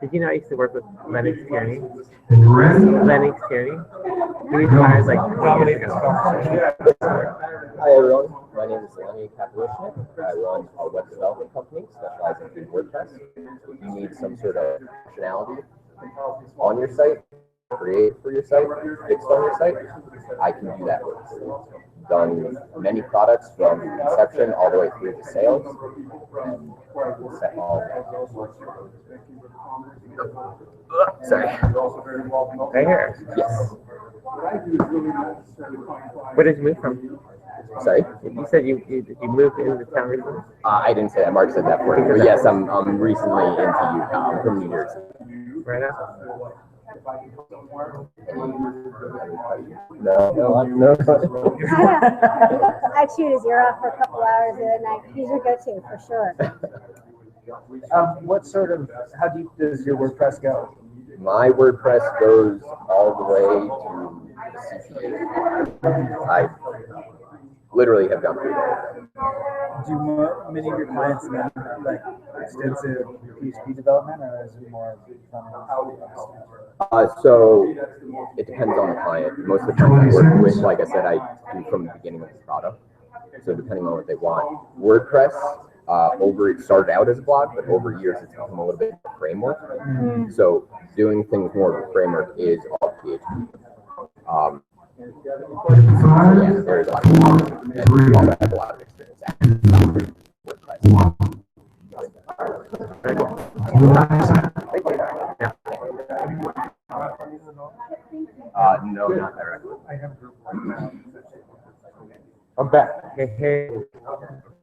Did you know I used to work with Lennox Tierney? Ready? Lennox Tierney? He retired like 20 years ago. Hi everyone, my name is Lenny Kapuishnik. I run a web development company specializing in WordPress. If you need some sort of functionality on your site, create for your site, fixed on your site, I can do that with you. Done many products from conception all the way through to sales, and set all. Sorry. Right here. Yes. Where did you move from? Sorry? You said you moved into town recently? I didn't say that. Mark said that for me. But yes, I'm recently into Utah. I'm from New Jersey. Right now? No. I'd shoot his ear off for a couple hours a night. He's your go-to for sure. What sort of, how deep does your WordPress go? My WordPress goes all the way to the CPU. literally have gone through that. Do many of your clients need like extensive PHP development, or is it more So it depends on the client. Most of the clients I work with, like I said, I do from the beginning of the product. So depending on what they want. WordPress, it started out as a blog, but over years it's become a little bit of a framework. So doing things more of a framework is all PHP. Yeah, there's a lot of I have a lot of experience with WordPress. Very cool. Thank you. Yeah. No, not directly. I'm back. Hey.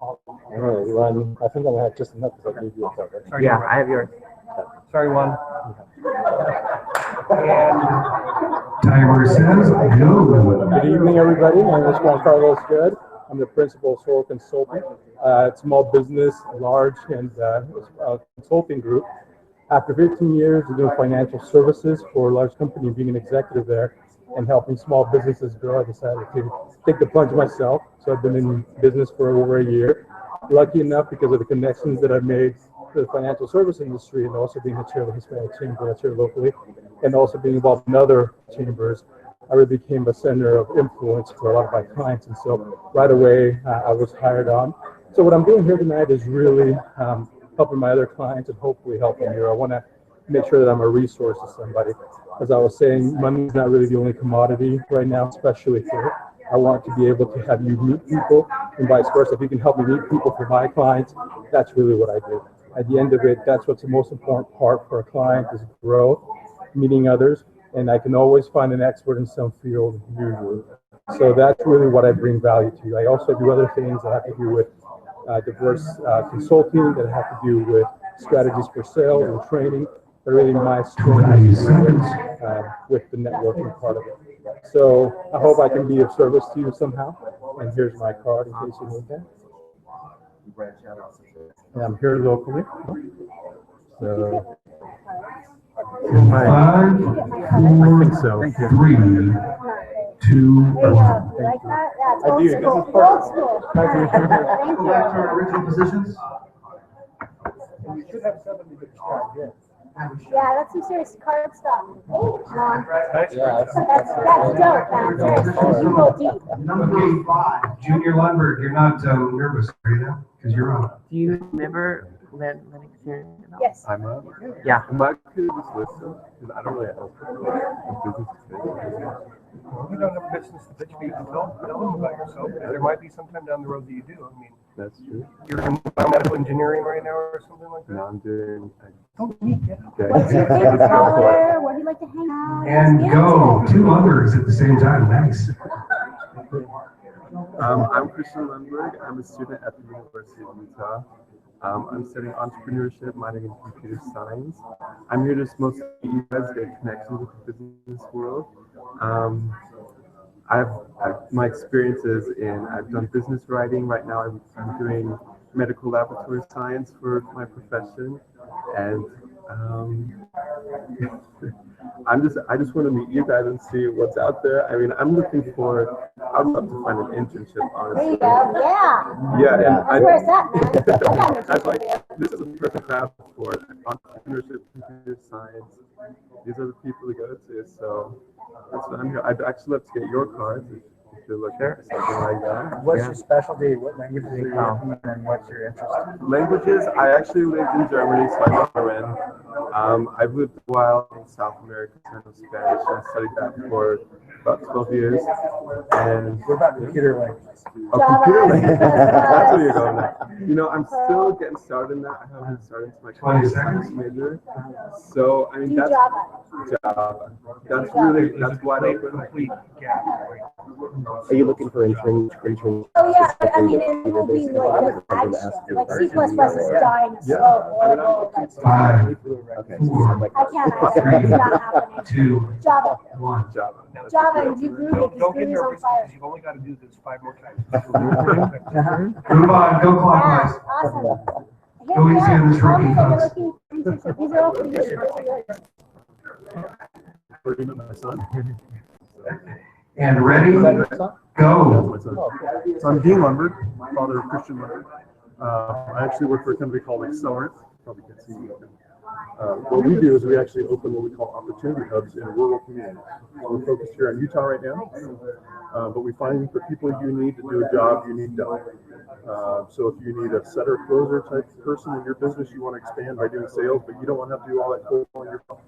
All right, everyone. I think I have just enough because I gave you a cover. Yeah, I have yours. Sorry, Juan. Timer says go. Good evening, everybody. My name is Juan Carlos Good. I'm the principal of SLCircle Consulting. It's a small business, large, and consulting group. After 15 years of doing financial services for a large company, being an executive there, and helping small businesses grow, I decided to take the plunge myself. So I've been in business for over a year. Lucky enough, because of the connections that I've made to the financial service industry, and also being the chair of the Hispanic Chamber that's here locally, and also being involved in other chambers, I really became a center of influence for a lot of my clients. And so right away, I was hired on. So what I'm doing here tonight is really helping my other clients and hopefully helping you. I want to make sure that I'm a resource to somebody. As I was saying, money is not really the only commodity right now, especially here. I want to be able to have you meet people and vice versa. If you can help me meet people for my clients, that's really what I do. At the end of it, that's what's the most important part for a client is growth, meeting others, and I can always find an expert in some field usually. So that's really what I bring value to. I also do other things that have to do with diverse consulting, that have to do with strategies for sales and training. But really my strength is with the networking part of it. So I hope I can be of service to you somehow. And here's my card in case you need that. And I'm here locally. So 5, 4, 3, 2. Like that? That's old school. Old school. Thank you. Back to our original positions. You should have somebody to describe it. Yeah, that's some serious card stuff. Yeah, That's dope, man. Seriously, you go deep. Number 5, Junior Lundberg, you're not nervous, are you now? Because you're on. Do you remember Lennox here? Yes. I'm up. Yeah. Am I could just listen? Because I don't really have You don't have business to pitch, but you can tell them about yourself. There might be sometime down the road that you do. I mean, that's true. You're in biomedical engineering right now or something like that? No, I'm doing. What's your favorite color? Where do you like to hang out? And go. 2 others at the same time. Nice. I'm Christian Lundberg. I'm a student at the University of Utah. I'm studying entrepreneurship, mining, and computer science. I'm here to mostly you guys get connections with the business world. My experiences in, I've done business writing. Right now I'm doing medical laboratory science for my profession. And I just want to meet you guys and see what's out there. I mean, I'm looking for, I'd love to find an internship, honestly. There you go, yeah. Yeah, and where's that, man? I like, this is a perfect path for entrepreneurship, computer science. These are the people to go to, so that's what I'm here. I'd actually love to get your cards if you're looking for something like that. What's your specialty? What languages are you speaking, and what's your interest? Languages, I actually lived in Germany, so I'm Mandarin. I've lived a while in South America, learning Spanish, and I studied that for about 12 years. And what about computer languages? Oh, computer languages. That's where you're going now. You know, I'm still getting started in that. I haven't started into my computer science major. So, I mean, that's Java. That's really, that's wide open. Are you looking for interns? Oh yeah, I mean, it will be like C++ is dying so horrible. Okay. 4, I can't, it's not happening. 2, Java. 1. Java, and you grew it, Don't get is on nervous fire. because you've only got to do this 5 more times. Move on. Go clockwise. Awesome. Go easy on this rookie, folks. These are all for you. And ready? Go. So I'm Dean Lundberg, father of Christian Lundberg. I actually work for a company called SLCircle. Probably can't see me. What we do is we actually open what we call opportunity hubs in rural communities. So we're focused here on Utah right now, but we find for people you need to do a job, you need done. So if you need a setter closer type person in your business, you want to expand by doing sales, but you don't want to have to do all that cold calling yourself,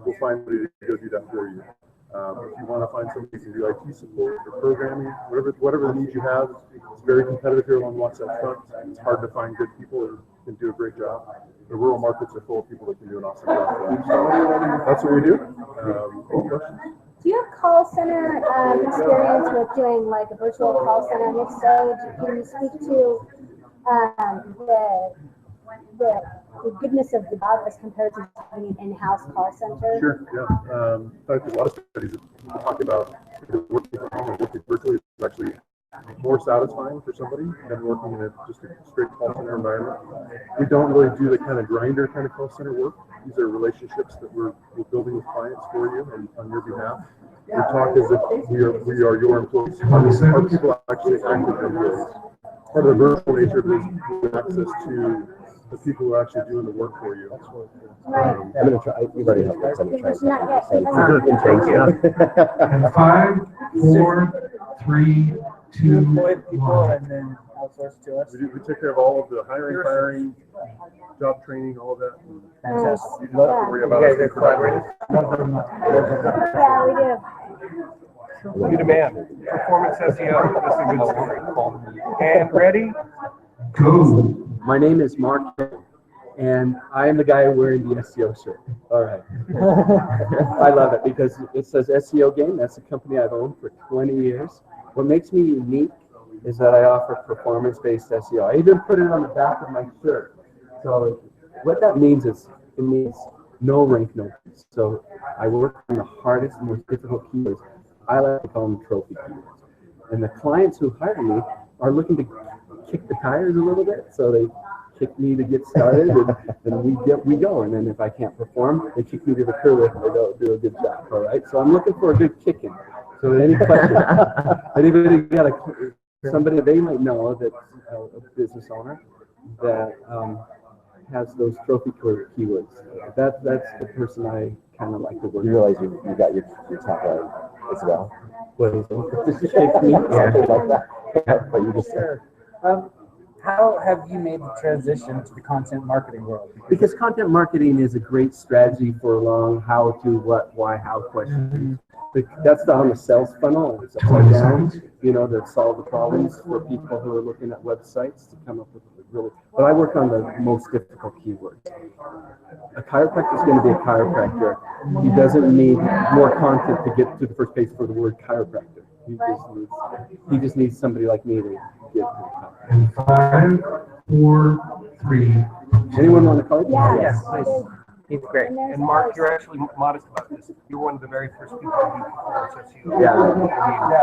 we'll find somebody to go do that for you. If you want to find somebody who can do IT support or programming, whatever the needs you have, it's very competitive here along lots of front. It's hard to find good people who can do a great job. The rural markets are full of people that can do an awesome job. So that's what we do. Any questions? Do you have call center experience with doing like a virtual call center? And if so, can you speak to the goodness of the job as compared to having an in-house call center? Sure, yeah. In fact, there's a lot of studies that talk about working from home or working virtually is actually more satisfying for somebody than working in just a straight call center environment. We don't really do the kind of grinder kind of call center work. These are relationships that we're building with clients for you and on your behalf. We talk as if we are your employees. Our people actually act as employees. Part of the virtual nature of it is you have access to the people who are actually doing the work for you. I'm going to try. You've already helped us. I'm going to try. Not yet. Thank you. And 5, 4, 3, 2, employ people 1. and then outsource to us. We take care of all of the hiring, firing, job training, all of that. Fantastic. You don't have to worry about it. Yeah, we do. New demand. Performance SEO. This is a good story. And ready? Go. My name is Mark, and I am the guy wearing the SEO shirt. All right. I love it because it says SEO Game. That's a company I've owned for 20 years. What makes me unique is that I offer performance-based SEO. I even put it on the back of my shirt. So what that means is it means no rank, no peace. So I work on the hardest and most difficult keywords. I like to call them trophy keywords. And the clients who hire me are looking to kick the tires a little bit, so they kick me to get started, and we go. And then if I can't perform, they kick me to the curb if I don't do a good job. All right. So I'm looking for a good kicking. So any questions? Anybody got somebody they might know that's a business owner that has those trophy keywords? That's the person I kind of like to work. You realize you got your top right as well. What is it? Something like that. But you just How have you made the transition to the content marketing world? Because content marketing is a great strategy for long how to, what, why, how questions. That's on the sales funnel. It's upside down, to solve the problems for people who are looking at websites to come up with really. But I work on the most difficult keywords. A chiropractor is going to be a chiropractor. He doesn't need more content to get to the first page for the word chiropractor. He just needs somebody like me to get to the top. And 5, 4, 3. Anyone want to call it? Yes, please. He's great. And Mark, you're actually modest about this. You're one of the very first people to do performance SEO. Yeah. I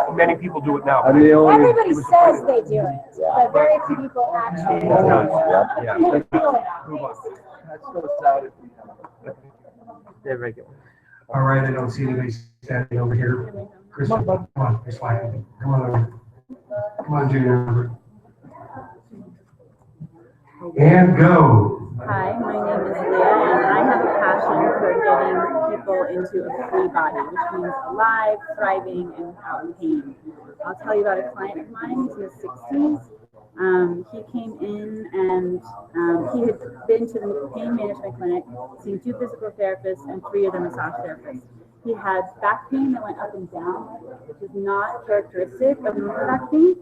mean, many people do it now. I'm the only. Everybody says they do it, but very few people actually do it. Yeah. Move on. They're very good. All right, I don't see anybody standing over here. Chris, come on, you're slacking. Come on over. Come on, Junior. And go. Hi, my name is Leah, and I have a passion for getting people into a free body, which means alive, thriving, and without pain. I'll tell you about a client of mine. He's in his 60s. He came in and he had been to the pain management clinic, seen 2 physical therapists and 3 other massage therapists. He had back pain that went up and down, which is not characteristic of normal back pain,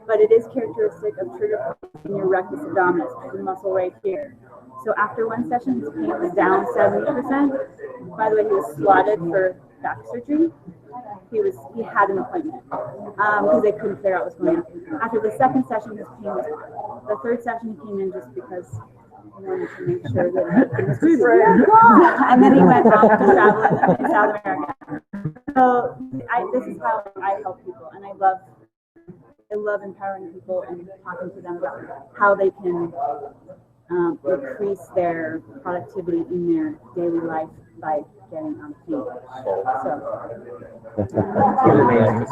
but it is characteristic of trigger points in your rectus abdominis, the muscle right here. So after 1 session, his pain was down 70%. By the way, he was slotted for back surgery. He had an appointment because they couldn't figure out what's going on. After the 2nd session, his pain was gone. The 3rd session, he came in just because he wanted to make sure that he was breathing. And then he went off to travel in South America. So this is how I help people, and I love empowering people and talking to them about how they can increase their productivity in their daily life by getting on feet.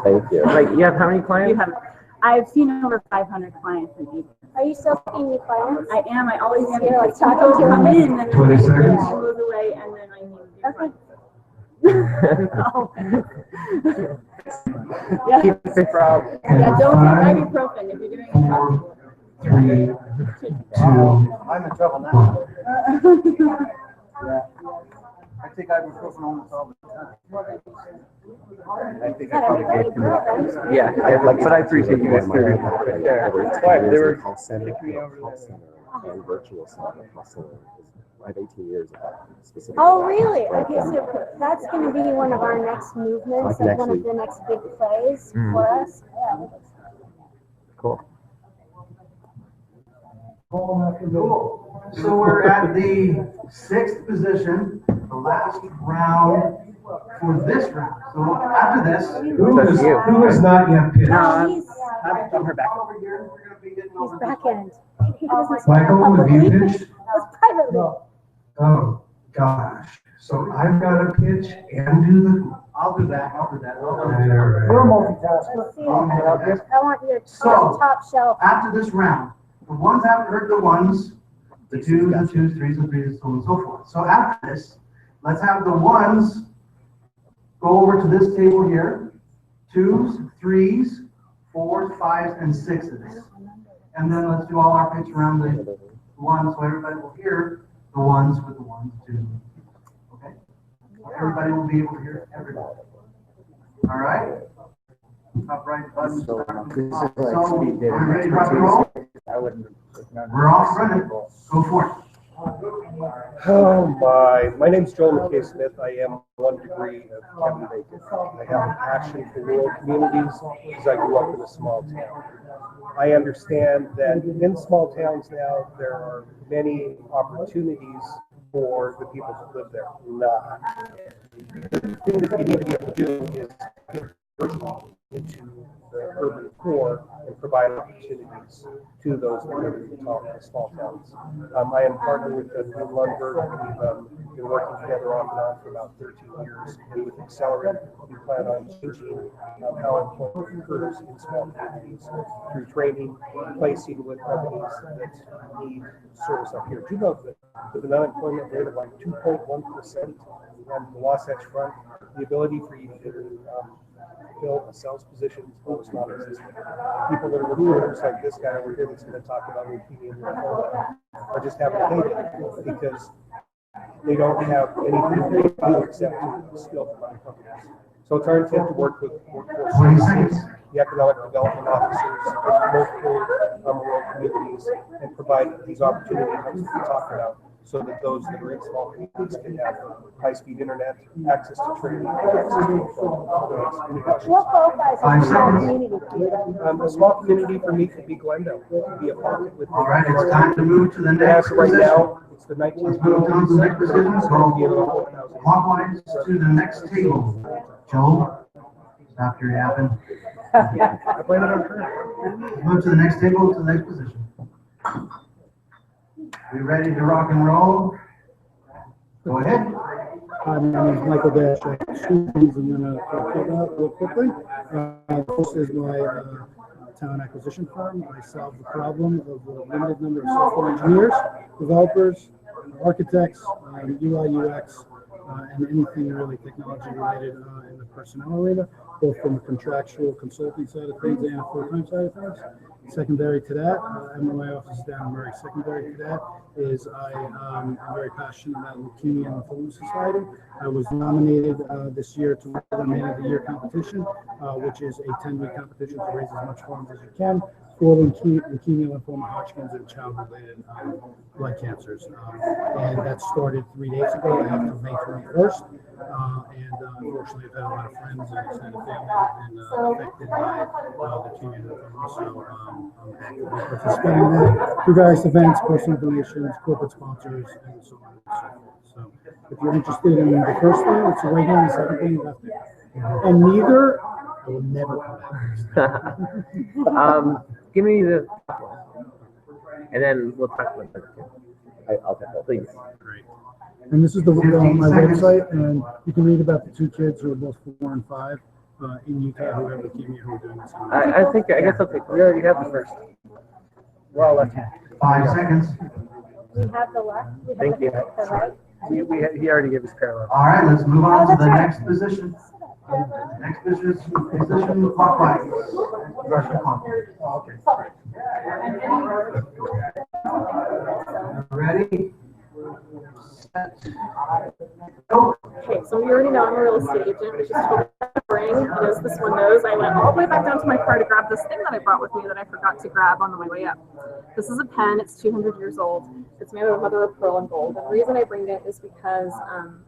Thank you. Like, you have how many clients? I've seen over 500 clients in eBay. Are you still taking new clients? I am. I always am. You're like People talking to come them. in, and then 20 they seconds. goes away, and then I need new clients. Yeah. Keep the problem. Yeah, don't Five, take ibuprofen if you're doing it. 4, 3, 2, I'm in trouble now. Yeah. I take ibuprofen almost all the time. I think I probably gave too much. Yeah, but I appreciate you guys serving. They were call center, and virtual center. Call center. I have 18 years of that specific. Oh, really? Okay, so that's going to be one of our next movements, and one of the next big plays for us. Yeah. Cool. Cool. So we're at the 6th position, the last round for this round. So after this, who is not yet pitched? I'm her back. He's back end. He doesn't Michael, have you pitched? That's privately. Oh, gosh. So I've got to pitch and do the. I'll do that. All right. We're multitasking. Let's see. I want your top shelf. After this round, the ones after the ones, the 2s, the 2s, 3s, and 3s, so on and so forth. So after this, let's have the ones go over to this table here. 2s, 3s, 4s, 5s, and 6s. And then let's do all our pitch around the ones, so everybody will hear the ones with the 1s, 2s. Okay? Everybody will be able to hear everybody. All right? Top right button. So, are we ready to rock and roll? We're off running. Go for it. Oh my name's Joel McKay Smith. I am 1 degree of Kevin Bacon. I have a passion for rural communities because I grew up in a small town. I understand that in small towns now there are many opportunities for the people that live there. The thing that you need to be able to do is into the urban core and provide opportunities to those that live in the small towns. I am partnered with New Lundberg. We've been working together off and on for about 13 years. And with Accelerate, we plan on changing how employment occurs in small communities through training, placing with companies that need service up here. Do you know that with an unemployment rate of like 2.1% and the Wasatch Front, the ability for you to fill a sales position is almost non-existent. People that are recruiters like this guy over here that's going to talk about leukemia and lymphoma are just having to hate it because they don't have anything to do except skill from other companies. So it's our intent to work with workforce services, the economic development officers, multiple rural communities, and provide these opportunity hubs that we talked about, so that those that are in small communities can have high-speed internet, access to training, access to What qualifies as a small community for you? a small community for me could be Glendale, could be a partner with. All right, it's time to move to the next Right position. now, it's the 19th. Let's move on to the next position. So clockwise to the next table. Joel, stop your yapping. I blame it on her. Move to the next table, to the next position. We ready to rock and roll? Go ahead. Hi, my name is Michael Dash. I have 2 things I'm going to talk about real quickly. This is my talent acquisition firm. I solve the problem of a limited number of software engineers, developers, architects, UI, UX, and anything really technology related in the personnel arena, both from a contractual consulting side of things and a full-time side of things. Secondary to that, my office is down in Murray. Secondary to that is I am very passionate about Leukemia and Lymphoma Society. I was nominated this year to win the Man of the Year competition, which is a 10-week competition to raise as much funds as you can for leukemia, lymphoma, Hodgkin's, and child-related blood cancers. And that started 3 days ago. I have till May 21st. And unfortunately, I've had a lot of friends and extended family have been affected by leukemia and lymphoma. So I'm actively participating in that through various events, personal donations, corporate sponsors, and so on and so forth. So if you're interested in the first thing, it's right here, and the second thing left there. And neither, I will never come back. Give me the top one, and then we'll talk about that. I'll take that. Please. Great. And this is my 15 seconds. website, and you can read about the two kids who are both 4 and 5 in Utah who ever came here who are doing this. I guess I'll take. We already have the first. We're all left hand. 5 seconds. We have the left. We have Thank you. the right. He already gave us parallel. All right, let's move on to the next position. Next position clockwise. Russian clockwise. Ready? Okay, so you already know I'm a real estate agent, which is totally boring. And as this one knows, I went all the way back down to my car to grab this thing that I brought with me that I forgot to grab on my way up. This is a pen. It's 200 years old. It's made of mother of pearl and gold. And the reason I bring it is because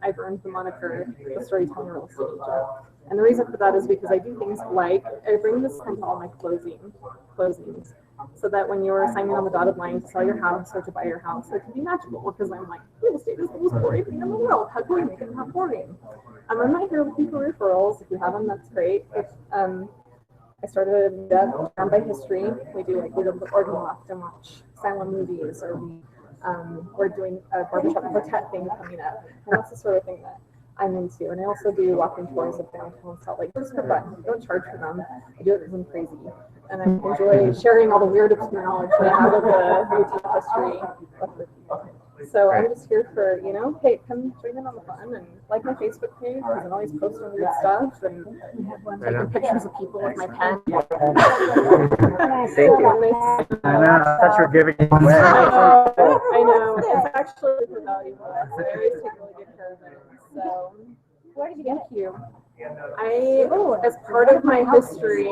I've earned the moniker the storytelling real estate agent. And the reason for that is because I do things like I bring this pen to all my closings. So that when you're signing on the dotted line to sell your house or to buy your house, it can be magical because I'm like, real estate is the most boring thing in the world. How can we make it not boring? I'm not here looking for referrals. If you have them, that's great. If, I started that by history. We go to the Oregon Loft and watch silent movies, or we're doing a barbershop quartet thing coming up. And that's the sort of thing that I'm into. And I also do walking tours of downtown Salt Lake just for fun. I don't charge for them. I do it because I'm crazy. And I enjoy sharing all the weird knowledge that I have of the Utah history. So I'm just here for, hey, come join in on the fun and like my Facebook page because I'm always posting weird stuff and taking pictures of people with my pen. Thank you. I know. I thought you were giving it away. I know. It's actually super valuable. I always take really good care of it. So, Where did you get it? As part of my history,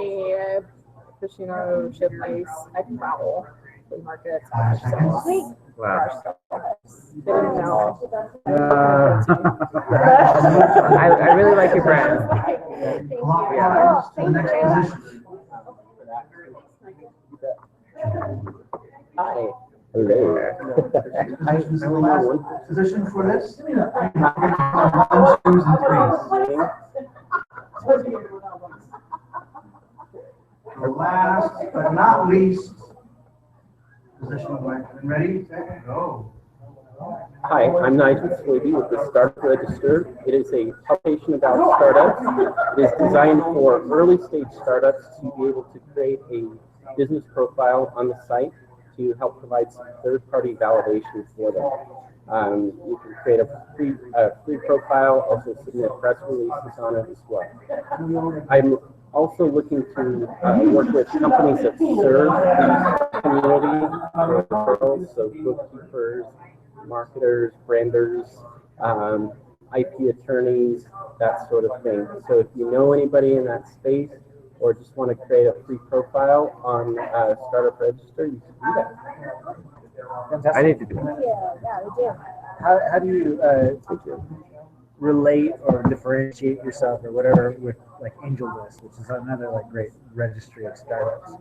fishing on a ship ice, I travel flea markets, garage sales. Wow. They didn't know. I really like your brand. Clockwise to the next position. Hi. Hello. This is the last position for this. 1, 2s, and 3s. The last but not least position. Ready? Go. Hi, I'm Nigel Swaby with the Startup Register. It is a publication about startups. It is designed for early stage startups to be able to create a business profile on the site to help provide some third-party validation for them. You can create a free profile, also submit press releases on it as well. I'm also looking to work with companies that serve the community, so bookkeepers, marketers, branders, IP attorneys, that sort of thing. So if you know anybody in that space or just want to create a free profile on Startup Register, you can do that. I need to do that. Yeah, we do. How do you relate or differentiate yourself or whatever with like AngelList, which is another like great registry of startups?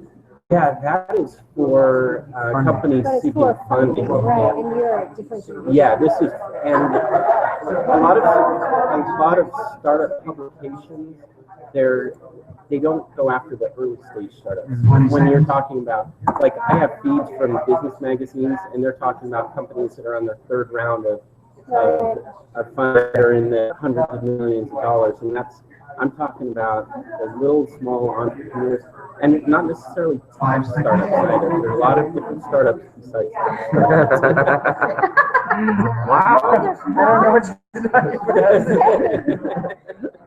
Yeah, that is for companies seeking funding. Right, and you're different. Yeah, this is, and a lot of startup publications, they don't go after the early stage startups. When you're talking about, like, I have feeds from business magazines, and they're talking about companies that are on their third round of funds that are in the hundreds of millions of dollars, and I'm talking about the little small entrepreneurs, and not necessarily tech startups either. There are a lot of different startups besides tech. Wow. I don't know what you're talking about.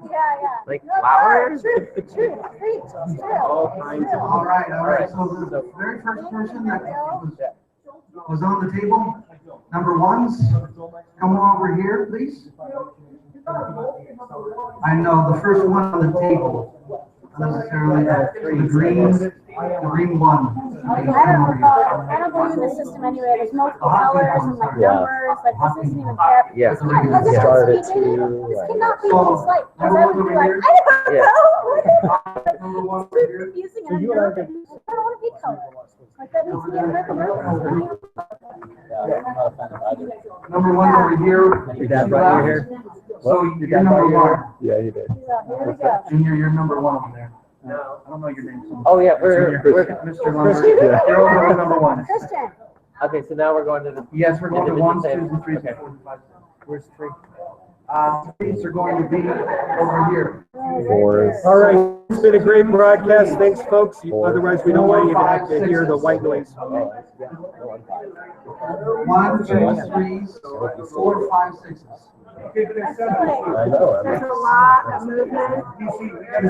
Yeah. Like flowers? True. All kinds of. All right. So the very first person that was on the table, number 1s, come over here, please. I know the first one on the table, not necessarily the green one. I don't believe in the system anyway. There's multiple colors and like numbers. Like this isn't even fair. Yeah. This cannot be this light. Because I would be like, I don't know. It's too confusing and I don't want to be color. Like that needs to be in red. Number 1 over here. Your dad brought you here? So you're number 1. Yeah, you did. Junior, you're number 1 over there. No, I don't know your name. Oh yeah, we're Mr. Lumber. You're over number 1. Christian. okay. So now we're going to the Yes, we're going to 1s, 2s, and 3s. Okay. Where's 3? These are going to be over here. All right, it's been a great broadcast. Thanks, folks. Otherwise, we don't want you to have to hear the white noise. 1, 2, 3, 4, 5, 6. I know. There's a lot of movement. I think I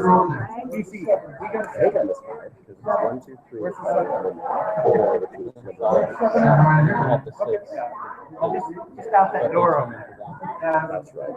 missed 5 because it's 1, 2, 3, 4, which is at the 6. Just out that door. That's right.